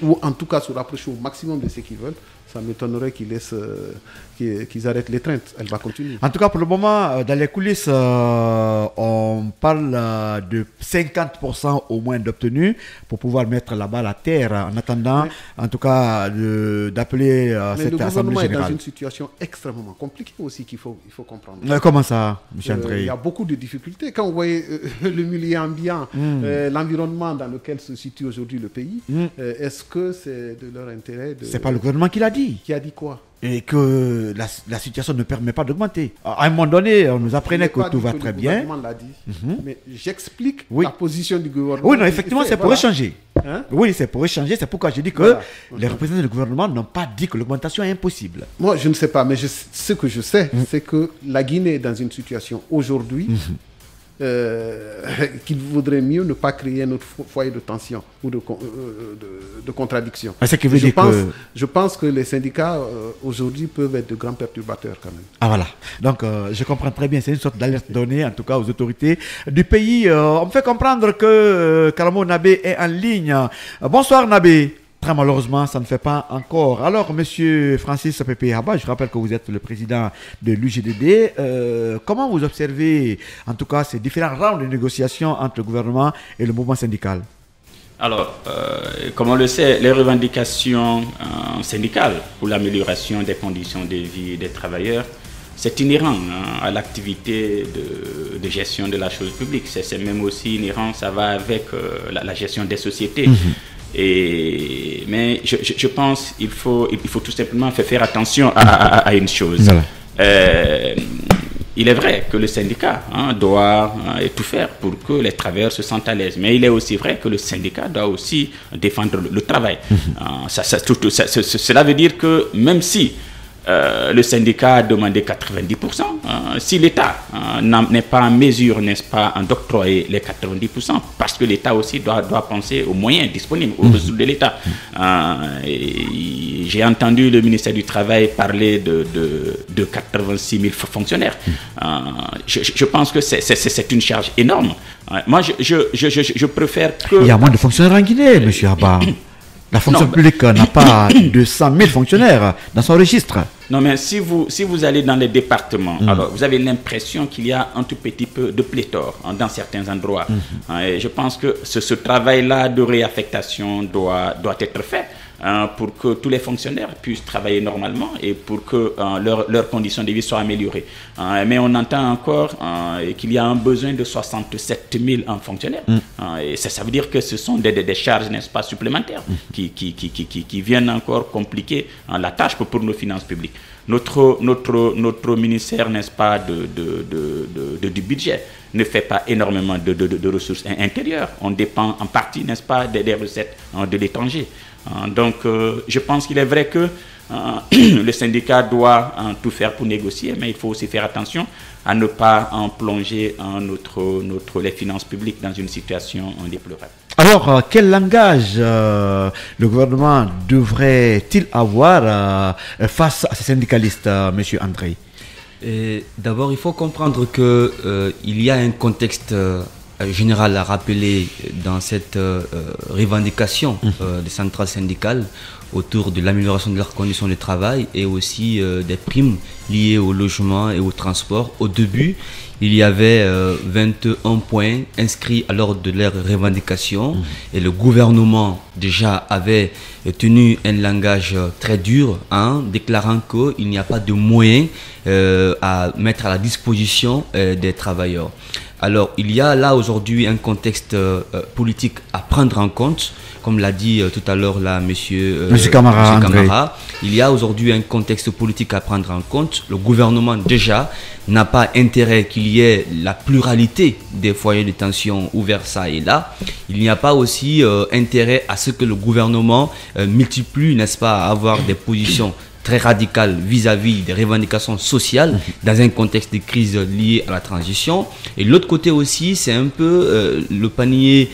ou en tout cas se rapprocher au maximum de ce qu'ils veulent, ça m'étonnerait qu'ils arrêtent l'étreinte. Elle va continuer. En tout cas, pour le moment, dans les coulisses, on parle de 50% au moins d'obtenus pour pouvoir mettre la balle à terre en attendant, en tout cas, d'appeler cette assemblée générale. Le gouvernement est dans une situation extrêmement compliquée aussi qu'il faut comprendre. Comment ça, M. André? Il y a beaucoup de difficultés. Quand vous voyez le milieu ambiant, l'environnement dans lequel se situe aujourd'hui le pays, est-ce que c'est de leur intérêt de... C'est pas le gouvernement qui l'a dit. Qui a dit quoi? Et que la situation ne permet pas d'augmenter. À un moment donné, on nous apprenait que tout va très bien. Le gouvernement l'a dit. Mais j'explique la position du gouvernement. Oui, non, effectivement, c'est pour échanger. Oui, c'est pour échanger. C'est pourquoi j'ai dit que les représentants du gouvernement n'ont pas dit que l'augmentation est impossible. Moi, je ne sais pas, mais ce que je sais, c'est que la Guinée est dans une situation aujourd'hui qu'il vaudrait mieux ne pas créer un autre foyer de tension ou de contradiction. Je pense que les syndicats aujourd'hui peuvent être de grands perturbateurs quand même. Ah voilà, donc je comprends très bien, c'est une sorte d'alerte donnée en tout cas aux autorités du pays. On me fait comprendre que Karamo Nabé est en ligne. Bonsoir Nabé. Très malheureusement, ça ne fait pas encore. Alors, Monsieur Francis Pépé Haba, je rappelle que vous êtes le président de l'UGDD. Comment vous observez, en tout cas, ces différents rounds de négociations entre le gouvernement et le mouvement syndical? Alors, comme on le sait, les revendications syndicales pour l'amélioration des conditions de vie des travailleurs, c'est inhérent à l'activité de gestion de la chose publique. C'est même aussi inhérent, ça va avec la gestion des sociétés. Mais je pense qu'il faut tout simplement faire attention à une chose. Il est vrai que le syndicat doit tout faire pour que les travailleurs se sentent à l'aise. Mais il est aussi vrai que le syndicat doit aussi défendre le travail. Cela veut dire que même si le syndicat a demandé 90%. Si l'État n'est pas en mesure, n'est-ce pas, d'octroyer les 90%, parce que l'État aussi doit penser aux moyens disponibles, aux ressources de l'État. J'ai entendu le ministère du Travail parler de 86 000 fonctionnaires. Je pense que c'est une charge énorme. Moi, je préfère que... Il y a moins de fonctionnaires en Guinée, M. Abba. La fonction publique n'a pas 200 000 fonctionnaires dans son registre. Non, mais si vous allez dans les départements, alors vous avez l'impression qu'il y a un tout petit peu de pléthore dans certains endroits. Et je pense que ce travail-là de réaffectation doit être fait pour que tous les fonctionnaires puissent travailler normalement et pour que leurs conditions de vie soient améliorées. Mais on entend encore qu'il y a un besoin de 67 000 fonctionnaires. Et ça veut dire que ce sont des charges, n'est-ce pas, supplémentaires qui viennent encore compliquer la tâche pour nos finances publiques. Notre ministère, n'est-ce pas, du budget ne fait pas énormément de ressources intérieures. On dépend en partie, n'est-ce pas, des recettes de l'étranger. Donc, je pense qu'il est vrai que le syndicat doit tout faire pour négocier, mais il faut aussi faire attention à ne pas plonger les finances publiques dans une situation déplorable. Alors, quel langage le gouvernement devrait-il avoir face à ces syndicalistes, M. André? D'abord, il faut comprendre qu'il y a un contexte général à rappeler dans cette revendication des centrales syndicales autour de l'amélioration de leurs conditions de travail et aussi des primes liées au logement et au transport. Au début, il y avait 21 points inscrits à l'ordre de leurs revendications et le gouvernement déjà avait tenu un langage très dur, déclarant qu'il n'y a pas de moyens à mettre à la disposition des travailleurs. Alors, il y a là aujourd'hui un contexte politique à prendre en compte, comme l'a dit tout à l'heure là Monsieur Camara. Il y a aujourd'hui un contexte politique à prendre en compte. Le gouvernement déjà n'a pas intérêt qu'il y ait la pluralité des foyers de tension ouverts ça et là. Il n'y a pas aussi intérêt à ce que le gouvernement multiplie, n'est-ce pas, à avoir des positions très radical vis-à-vis des revendications sociales dans un contexte de crise liée à la transition. Et l'autre côté aussi, c'est un peu le panier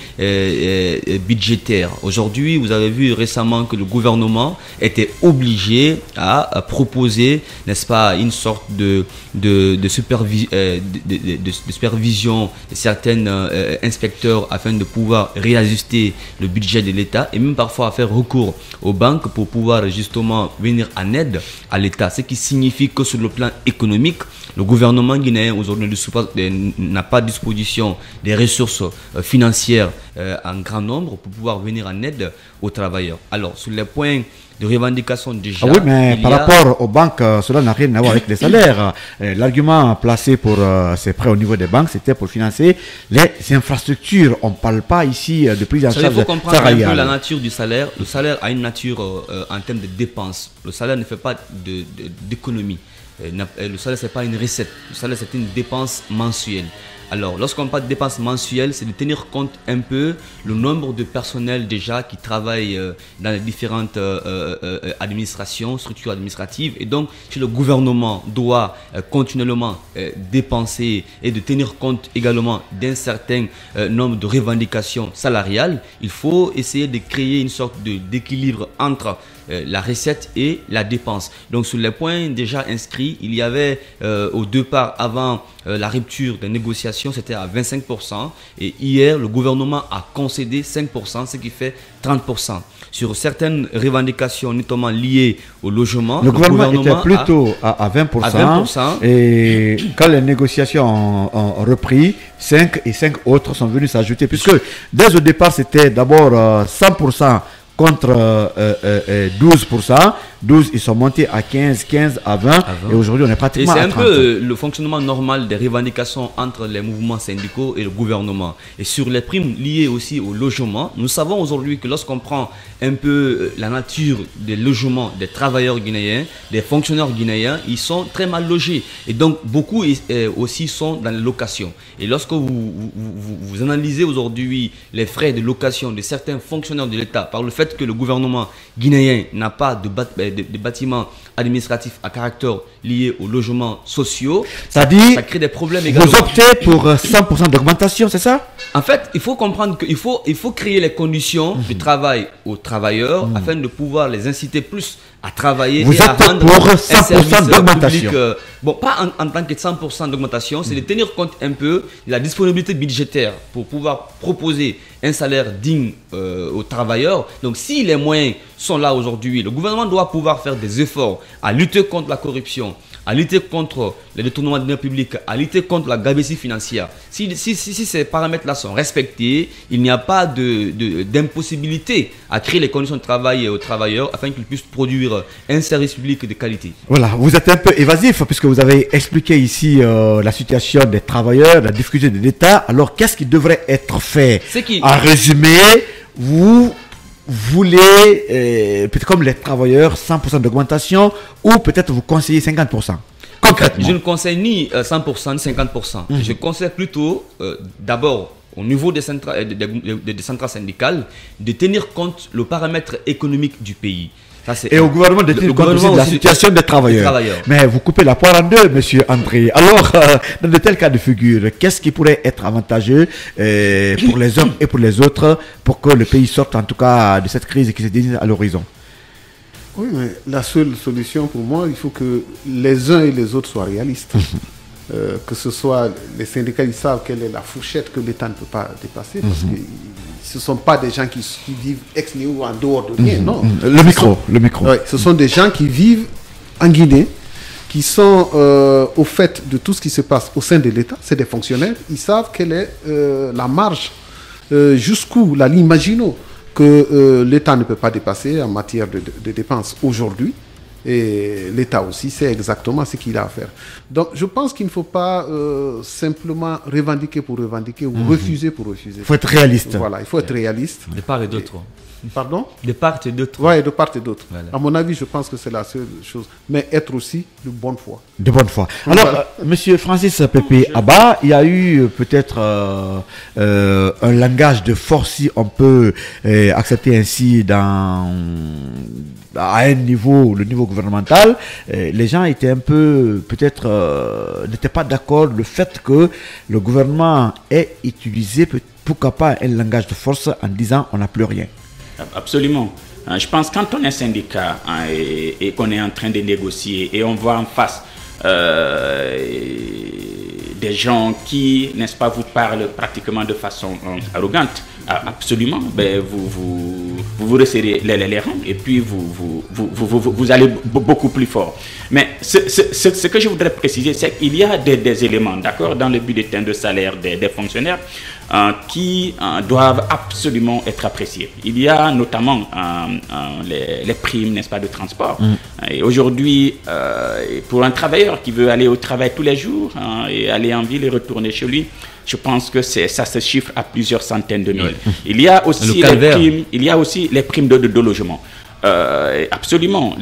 budgétaire. Aujourd'hui, vous avez vu récemment que le gouvernement était obligé à proposer, n'est-ce pas, une sorte de supervision de certains inspecteurs afin de pouvoir réajuster le budget de l'État et même parfois à faire recours aux banques pour pouvoir justement venir en aide à l'État, ce qui signifie que sur le plan économique, le gouvernement guinéen aujourd'hui n'a pas à disposition des ressources financières en grand nombre pour pouvoir venir en aide aux travailleurs. Alors, sur les points de revendication déjà... oui, mais par rapport aux banques, cela n'a rien à voir avec les salaires. L'argument placé pour ces prêts au niveau des banques, c'était pour financer les infrastructures. On ne parle pas ici de prise en charge salariale. Il faut comprendre un peu la nature du salaire. Le salaire a une nature en termes de dépenses. Le salaire ne fait pas d'économie. Le salaire, ce n'est pas une recette. Le salaire, c'est une dépense mensuelle. Alors, lorsqu'on parle de dépenses mensuelles, c'est de tenir compte un peu le nombre de personnels déjà qui travaillent dans les différentes administrations, structures administratives. Et donc, si le gouvernement doit continuellement dépenser et de tenir compte également d'un certain nombre de revendications salariales, il faut essayer de créer une sorte d'équilibre entre la recette et la dépense. Donc sur les points déjà inscrits, il y avait au départ, avant la rupture des négociations, c'était à 25%. Et hier, le gouvernement a concédé 5%, ce qui fait 30%. Sur certaines revendications, notamment liées au logement, le gouvernement était plutôt à 20%. À 20%. Et quand les négociations ont repris, 5 et 5 autres sont venus s'ajouter. Puisque dès au départ, c'était d'abord 100% contre 12%. 12, ils sont montés à 15, 15 à 20. Et aujourd'hui, on est pratiquement à 30. Et c'est un peu le fonctionnement normal des revendications entre les mouvements syndicaux et le gouvernement. Et sur les primes liées aussi au logement, nous savons aujourd'hui que lorsqu'on prend un peu la nature des logements des travailleurs guinéens, des fonctionnaires guinéens, ils sont très mal logés. Et donc, beaucoup aussi sont dans les locations. Et lorsque vous analysez aujourd'hui les frais de location de certains fonctionnaires de l'État par le fait fait que le gouvernement guinéen n'a pas de bâtiments administratifs à caractère lié aux logements sociaux, ça crée des problèmes également. Vous optez pour 100% d'augmentation, c'est ça? En fait, il faut comprendre qu'il faut créer les conditions de travail aux travailleurs afin de pouvoir les inciter plus à travailler et à rendre pour un 100% d'augmentation. Bon, pas en tant que 100% d'augmentation, c'est de tenir compte un peu de la disponibilité budgétaire pour pouvoir proposer un salaire digne aux travailleurs. Donc si les moyens sont là aujourd'hui, le gouvernement doit pouvoir faire des efforts à lutter contre la corruption, à lutter contre les détournements de biens publics, à lutter contre la gabegie financière. Si ces paramètres-là sont respectés, il n'y a pas d'impossibilité à créer les conditions de travail aux travailleurs afin qu'ils puissent produire un service public de qualité. Voilà, vous êtes un peu évasif puisque vous avez expliqué ici la situation des travailleurs, la difficulté de l'État. Alors qu'est-ce qui devrait être fait? En résumé, vous voulez, peut-être comme les travailleurs, 100% d'augmentation ou peut-être vous conseillez 50%? Concrètement. Je ne conseille ni 100% ni 50%. Je conseille plutôt, d'abord, au niveau des centrales syndicales, de tenir compte le paramètre économique du pays. Et au gouvernement de tenir compte aussi de la situation des travailleurs. Mais vous coupez la poire en deux, monsieur André. Alors, dans de tels cas de figure, qu'est-ce qui pourrait être avantageux pour les uns et pour les autres pour que le pays sorte en tout cas de cette crise qui se dessine à l'horizon? Oui, mais la seule solution pour moi, il faut que les uns et les autres soient réalistes. Que ce soit les syndicats, ils savent quelle est la fourchette que l'État ne peut pas dépasser parce que ce ne sont pas des gens qui vivent ex nihilo en dehors de rien, non. Le micro. Ouais, ce sont des gens qui vivent en Guinée, qui sont au fait de tout ce qui se passe au sein de l'État. C'est des fonctionnaires, ils savent quelle est la marge, jusqu'où la ligne Maginot que l'État ne peut pas dépasser en matière de dépenses aujourd'hui. Et l'État aussi sait exactement ce qu'il a à faire. Donc je pense qu'il ne faut pas simplement revendiquer pour revendiquer ou refuser pour refuser. Il faut être réaliste. Voilà, il faut être réaliste. De part et d'autre. Pardon? De part et d'autre. Oui, de part et d'autre. Voilà. À mon avis, je pense que c'est la seule chose. Mais être aussi de bonne foi. De bonne foi. Alors, monsieur Francis Pépé Abba, il y a eu peut-être un langage de force, si on peut accepter ainsi à un niveau, le niveau gouvernemental. Les gens étaient un peu, peut-être, n'étaient pas d'accord le fait que le gouvernement ait utilisé, pourquoi pas, un langage de force en disant on n'a plus rien. Absolument. Je pense que quand on est syndicat et qu'on est en train de négocier et on voit en face des gens qui, n'est-ce pas, vous parlent pratiquement de façon arrogante, absolument, ben vous resserrez les rangs et puis vous allez beaucoup plus fort. Mais ce que je voudrais préciser, c'est qu'il y a des éléments, d'accord, dans le bulletin de salaire des fonctionnaires qui doivent absolument être appréciés. Il y a notamment les primes, n'est-ce pas, de transport. Et aujourd'hui, pour un travailleur qui veut aller au travail tous les jours et aller en ville et retourner chez lui, je pense que ça se chiffre à plusieurs centaines de mille. Il y a aussi les primes de logement. Absolument.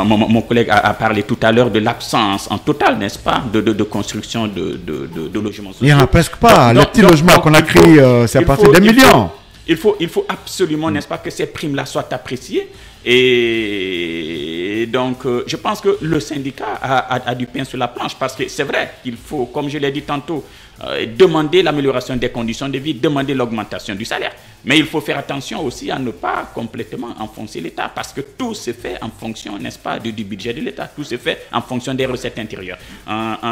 Mon collègue a parlé tout à l'heure de l'absence en total, n'est-ce pas, de construction de logements sociaux. Il n'y en a presque pas. Les petits logements qu'on a créés, c'est à partir des millions. Il faut absolument, n'est-ce pas, que ces primes-là soient appréciées. Et donc, je pense que le syndicat a du pain sur la planche parce que c'est vrai qu'il faut, comme je l'ai dit tantôt, demander l'amélioration des conditions de vie, demander l'augmentation du salaire. Mais il faut faire attention aussi à ne pas complètement enfoncer l'État parce que tout se fait en fonction, n'est-ce pas, du budget de l'État. Tout se fait en fonction des recettes intérieures.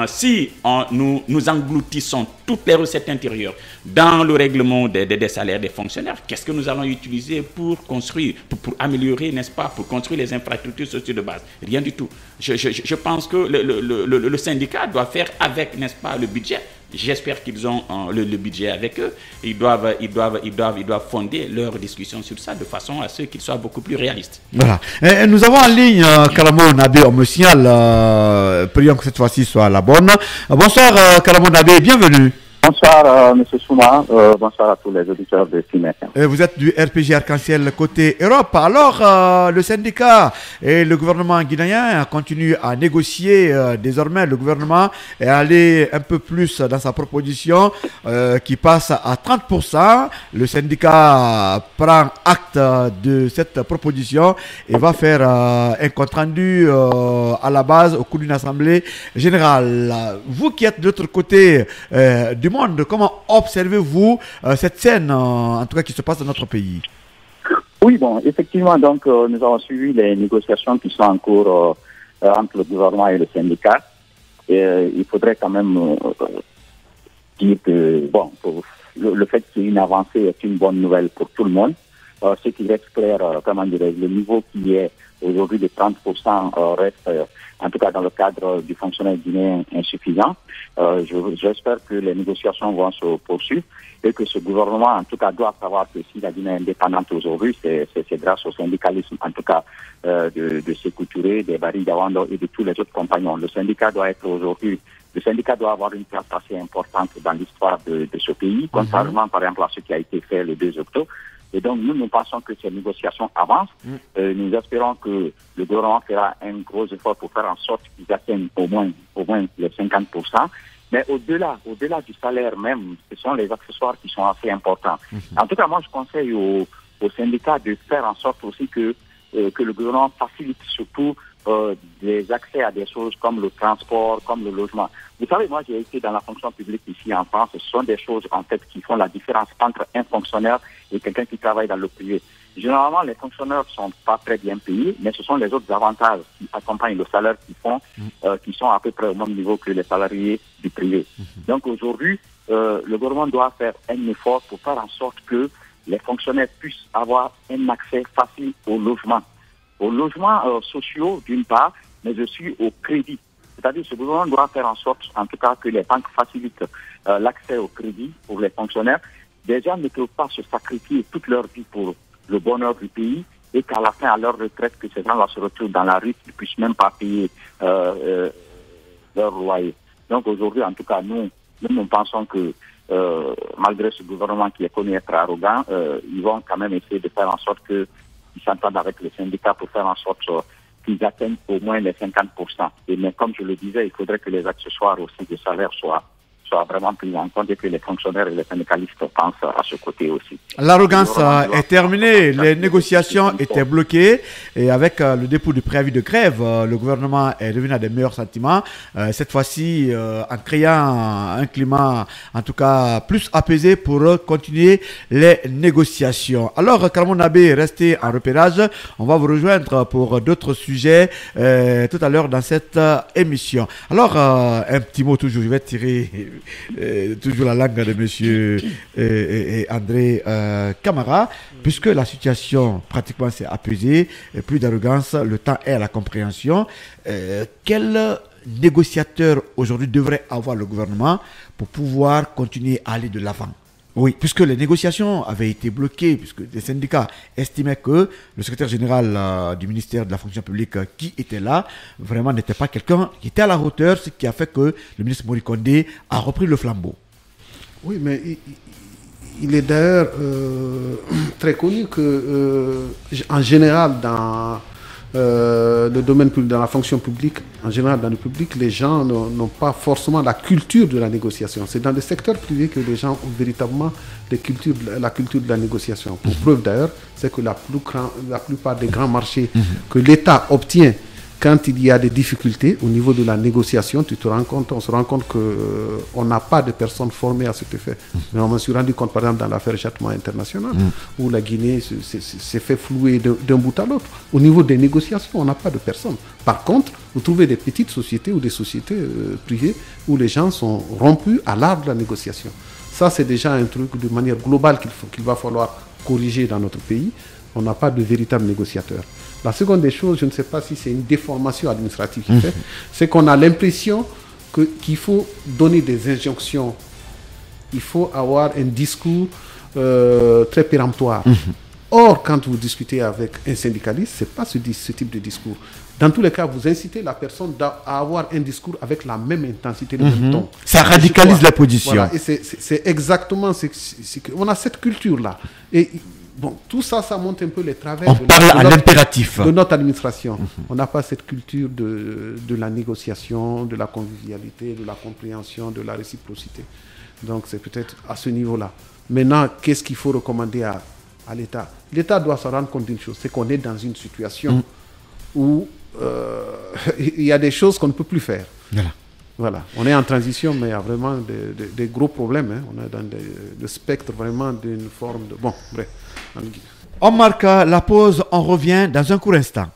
Si nous engloutissons toutes les recettes intérieures dans le règlement des salaires des fonctionnaires, qu'est-ce que nous allons utiliser pour construire, pour améliorer, n'est-ce pas, pour construire les infrastructures sociales de base? Rien du tout. Je pense que le syndicat doit faire avec, n'est-ce pas, le budget. J'espère qu'ils ont le budget avec eux. Ils doivent fonder leur discussion sur ça de façon à ce qu'ils soient beaucoup plus réalistes. Voilà. Et nous avons en ligne Kalamo Nabé, on me signale. Prions que cette fois-ci soit la bonne. Bonsoir Kalamo Nabé, bienvenue. Bonsoir, M. Souma. Bonsoir à tous les auditeurs de FIME. Vous êtes du RPG Arc-en-Ciel côté Europe. Alors, le syndicat et le gouvernement guinéen continuent à négocier. Désormais, le gouvernement est allé un peu plus dans sa proposition qui passe à 30%. Le syndicat prend acte de cette proposition et va faire un compte-rendu à la base au cours d'une assemblée générale. Vous qui êtes de l'autre côté du monde, comment observez-vous cette scène, en tout cas qui se passe dans notre pays? Oui, bon, effectivement, donc nous avons suivi les négociations qui sont en cours entre le gouvernement et le syndicat. Et, il faudrait quand même dire que, bon, le fait qu'il y ait une avancée est une bonne nouvelle pour tout le monde. Ce qui reste clair, comment dirais-je, le niveau qui est aujourd'hui de 30% reste, en tout cas dans le cadre du fonctionnaire guinéen, insuffisant. J'espère que les négociations vont se poursuivre et que ce gouvernement, en tout cas, doit savoir que si la Guinée est indépendante aujourd'hui, c'est grâce au syndicalisme, en tout cas, de Sékou Touré, des Barry Dawando et de tous les autres compagnons. Le syndicat doit avoir une place assez importante dans l'histoire de ce pays, contrairement, par exemple, à ce qui a été fait le 2 octobre. Et donc, nous pensons que ces négociations avancent. Nous espérons que le gouvernement fera un gros effort pour faire en sorte qu'ils atteignent au moins les 50%. Mais au-delà du salaire même, ce sont les accessoires qui sont assez importants. En tout cas, moi, je conseille aux syndicats de faire en sorte aussi que le gouvernement facilite surtout des accès à des choses comme le transport, comme le logement. Vous savez, moi, j'ai été dans la fonction publique ici en France. Ce sont des choses, en fait, qui font la différence entre un fonctionnaire et quelqu'un qui travaille dans le privé. Généralement, les fonctionnaires ne sont pas très bien payés, mais ce sont les autres avantages qui accompagnent le salaire qui sont à peu près au même niveau que les salariés du privé. Donc aujourd'hui, le gouvernement doit faire un effort pour faire en sorte que les fonctionnaires puissent avoir un accès facile aux logements sociaux d'une part, mais aussi au crédit. C'est-à-dire que ce gouvernement doit faire en sorte, en tout cas, que les banques facilitent l'accès au crédit pour les fonctionnaires. Des gens ne peuvent pas se sacrifier toute leur vie pour le bonheur du pays et qu'à la fin, à leur retraite, que ces gens-là se retrouvent dans la rue, qu'ils ne puissent même pas payer leur loyer. Donc aujourd'hui, en tout cas, nous pensons que malgré ce gouvernement qui est connu être arrogant, ils vont quand même essayer de faire en sorte qu'ils s'entendent avec les syndicats pour faire en sorte qu'ils atteignent au moins les 50%. Mais comme je le disais, il faudrait que les accessoires aussi de salaire soient vraiment pris en compte et que les fonctionnaires et les syndicalistes pensent à ce côté aussi. L'arrogance est terminée, les négociations étaient bloquées et avec le dépôt du préavis de grève, le gouvernement est revenu à des meilleurs sentiments. Cette fois-ci, en créant un climat en tout cas plus apaisé pour continuer les négociations. Alors, Karamon Nabé, restez en repérage. On va vous rejoindre pour d'autres sujets tout à l'heure dans cette émission. Alors, un petit mot toujours, je vais tirer toujours la langue de monsieur André Camara, puisque la situation pratiquement s'est apaisée, plus d'arrogance, le temps est à la compréhension. Quel négociateur aujourd'hui devrait avoir le gouvernement pour pouvoir continuer à aller de l'avant? Oui, puisque les négociations avaient été bloquées, puisque les syndicats estimaient que le secrétaire général du ministère de la fonction publique qui était là, vraiment n'était pas quelqu'un qui était à la hauteur, ce qui a fait que le ministre Mori Kondé a repris le flambeau. Oui, mais il est d'ailleurs très connu que, en général, dans le domaine public, dans la fonction publique, en général dans le public, les gens n'ont pas forcément la culture de la négociation. C'est dans le secteur privé que les gens ont véritablement la culture de la négociation. Pour preuve d'ailleurs, c'est que la plupart des grands marchés que l'État obtient quand il y a des difficultés au niveau de la négociation, on se rend compte qu'on n'a pas de personnes formées à cet effet. Mais on s'est rendu compte, par exemple, dans l'affaire Châtiment International, où la Guinée s'est fait flouer d'un bout à l'autre. Au niveau des négociations, on n'a pas de personnes. Par contre, vous trouvez des petites sociétés ou des sociétés privées où les gens sont rompus à l'art de la négociation. Ça, c'est déjà un truc de manière globale qu'il va falloir corriger dans notre pays. On n'a pas de véritables négociateurs. La seconde des choses, je ne sais pas si c'est une déformation administrative qui fait, c'est qu'on a l'impression qu'il faut donner des injonctions. Il faut avoir un discours très péremptoire. Or, quand vous discutez avec un syndicaliste, ce n'est pas ce type de discours. Dans tous les cas, vous incitez la personne à avoir un discours avec la même intensité, le même ton. Ça radicalise la position. Voilà, et c'est exactement ce qu'on a cette culture-là. Et bon, tout ça, ça montre un peu les travers de notre administration. On n'a pas cette culture de la négociation, de la convivialité, de la compréhension, de la réciprocité. Donc, c'est peut-être à ce niveau-là. Maintenant, qu'est-ce qu'il faut recommander à l'État? L'État doit se rendre compte d'une chose, c'est qu'on est dans une situation où il y a des choses qu'on ne peut plus faire. Voilà. On est en transition, mais il y a vraiment des gros problèmes. Hein. On est dans le spectre vraiment d'une forme de... Bon, bref. On marque la pause, on revient dans un court instant.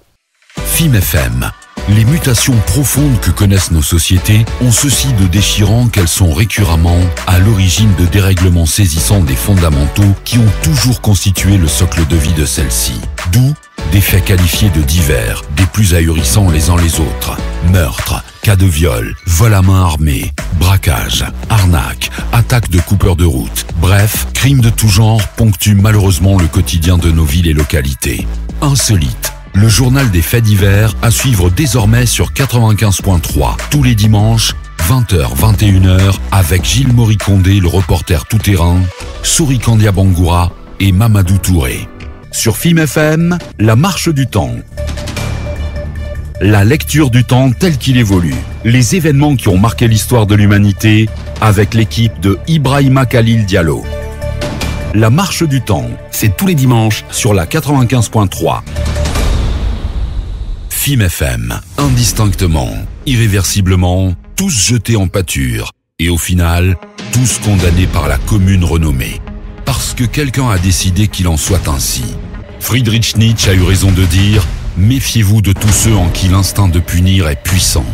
FIM FM. Les mutations profondes que connaissent nos sociétés ont ceci de déchirant qu'elles sont récurrentement à l'origine de dérèglements saisissants des fondamentaux qui ont toujours constitué le socle de vie de celle-ci. D'où des faits qualifiés de divers, des plus ahurissants les uns les autres. Meurtres, cas de viol, vol à main armée, braquage, arnaque, attaque de coupeurs de route. Bref, crimes de tout genre ponctuent malheureusement le quotidien de nos villes et localités. Insolite. Le journal des faits divers à suivre désormais sur 95.3 tous les dimanches 20h 21h avec Gilles Moriconde, le reporter tout-terrain, Souri Kandia Bangoura et Mamadou Touré. Sur FIM FM, la marche du temps. La lecture du temps tel qu'il évolue. Les événements qui ont marqué l'histoire de l'humanité avec l'équipe de Ibrahima Khalil Diallo. La marche du temps, c'est tous les dimanches sur la 95.3. FIM FM, indistinctement, irréversiblement, tous jetés en pâture et au final, tous condamnés par la commune renommée. Parce que quelqu'un a décidé qu'il en soit ainsi. Friedrich Nietzsche a eu raison de dire « Méfiez-vous de tous ceux en qui l'instinct de punir est puissant ».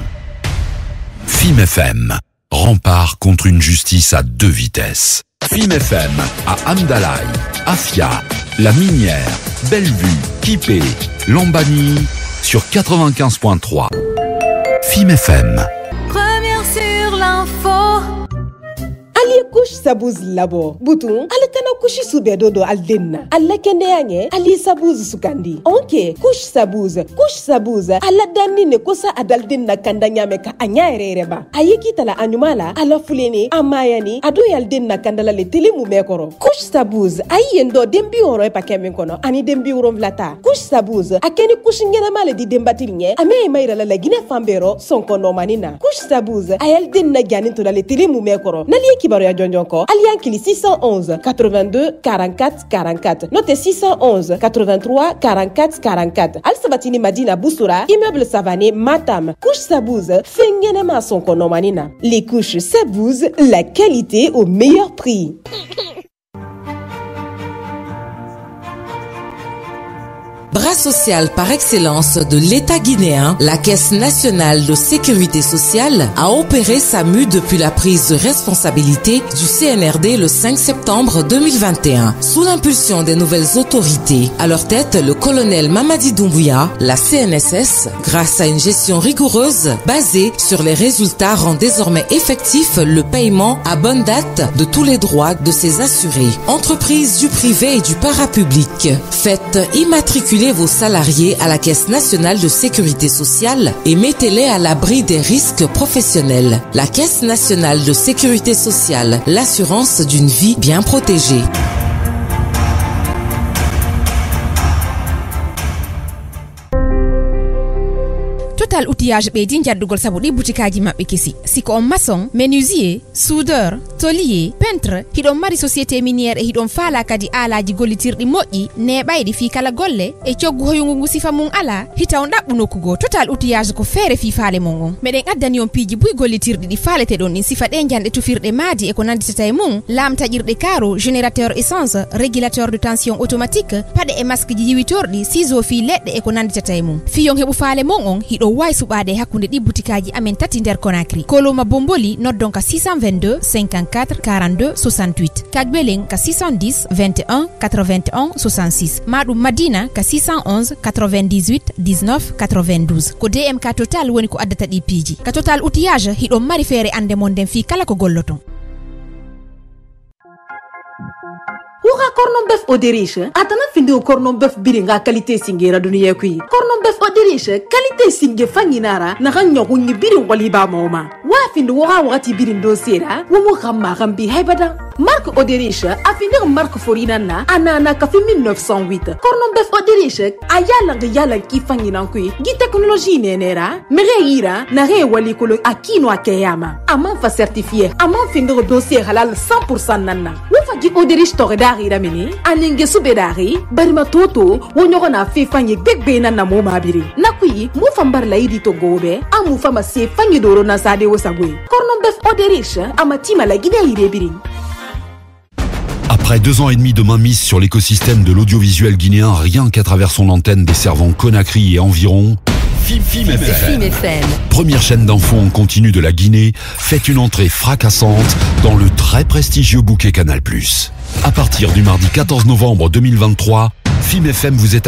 FIM FM, rempart contre une justice à 2 vitesses. FIM FM à Amdalaï, Afia, La Minière, Bellevue, Kipé, Lambani, sur 95.3. FIM FM. Première sur l'info. Ali kush sabuz labo butun ali kana kushi sube dodo al denna alla kende yange ali sabuz sukandi onke kush sabuz alla danni ne kosa adal denna kanda nyame ka anyaere ba ayiki tala anyumala ala fuleni amayani ado yal denna kanda la le telimu mekoro kush sabuz ayendo dembi oro e pakemen kono ani dembi oro vlata kush sabuz akeni kush ngena male di dembatilnye ame mayra la gine fambero sonko no manina kush sabuz ayal denna ganin to la le telimu mekoro nali baro ya jonjonko Allian Kili 611 82 44 44 note 611 83 44 44 Al Sabatini Madina Boussura immeuble Savané Matam couche Sabouze fengene mason konomanina les couches Sabouze la qualité au meilleur prix. Bras social par excellence de l'État guinéen, la Caisse nationale de sécurité sociale a opéré sa mue depuis la prise de responsabilité du CNRD le 5 septembre 2021. Sous l'impulsion des nouvelles autorités, à leur tête le colonel Mamadi Doumbouya, la CNSS, grâce à une gestion rigoureuse basée sur les résultats, rend désormais effectif le paiement à bonne date de tous les droits de ses assurés. Entreprises du privé et du parapublic, faites immatriculer vos salariés à la Caisse nationale de sécurité sociale et mettez-les à l'abri des risques professionnels. La Caisse nationale de sécurité sociale, l'assurance d'une vie bien protégée. Total outillage be din jaddugol sabu di boutikaji mabbe kesi siko on maçon, menuisier, soudeur, tôlier, peintre hidon mari société minière e hidon fala kadi alaji gollitirdi moƴƴi ne baydi fi kala golle e coggu hoyungu ngu sifa mum ala hita on dabbu nokkugo total outillage ko feere fi faale mum meden addani on piiji buy gollitirdi di faalete don din sifa de jande tufirde maadi e ko nanditata e mum lam tajirde caro générateur essence régulateur de tension automatique pade e masque ji yiwitordi ciseau fi ledde e ko nanditata e mum fiyon hebu faale mum on hido way subade hakkunde di boutikaji amen tati der Conakry koloma bomboli noddon ka 622 54 42 68 kagbeleng ka 610 21 81 66 madou Madina ka 611 98 19 92 ko DMK Total woni ko addata di piiji ka Total outillage hido mari feere ande mon den fi kala ko golloton. Nuga cornon bœuf Oderiche, atana finde cornon bœuf biringa qualité singera dunia kui. Cornon bœuf Oderiche, qualité singe fanginara, na ganyo kunyi birin waliba moma. Wa finde wati birin dosera, wumu gamma gambi haibada. Marque Oderiche a fini marque Forinana, anana kafi 1908. Cornon bœuf Oderiche, ayala ki fangina kui. Gi technologie nenera, mere ira, na re walikolo akino akeyama. Aman fa certifié, aman finde dossier halal 100% nana. Wufa gi Oderiche toredari ramini, aninge subedari, barima toto, wonyogo na fe fangi begbe nana mo mabiri. Nakui, mufa mbar la idi to gobe, amufa ma se fangi doro na sade wosagwe. Cornon bœuf Oderiche, amatima la guide irebiring. Après 2 ans et demi de mainmise sur l'écosystème de l'audiovisuel guinéen, rien qu'à travers son antenne desservant Conakry et environ, FIM FM, première chaîne d'infos en continu de la Guinée, fait une entrée fracassante dans le très prestigieux bouquet Canal+. À partir du mardi 14 novembre 2023, FIM FM vous est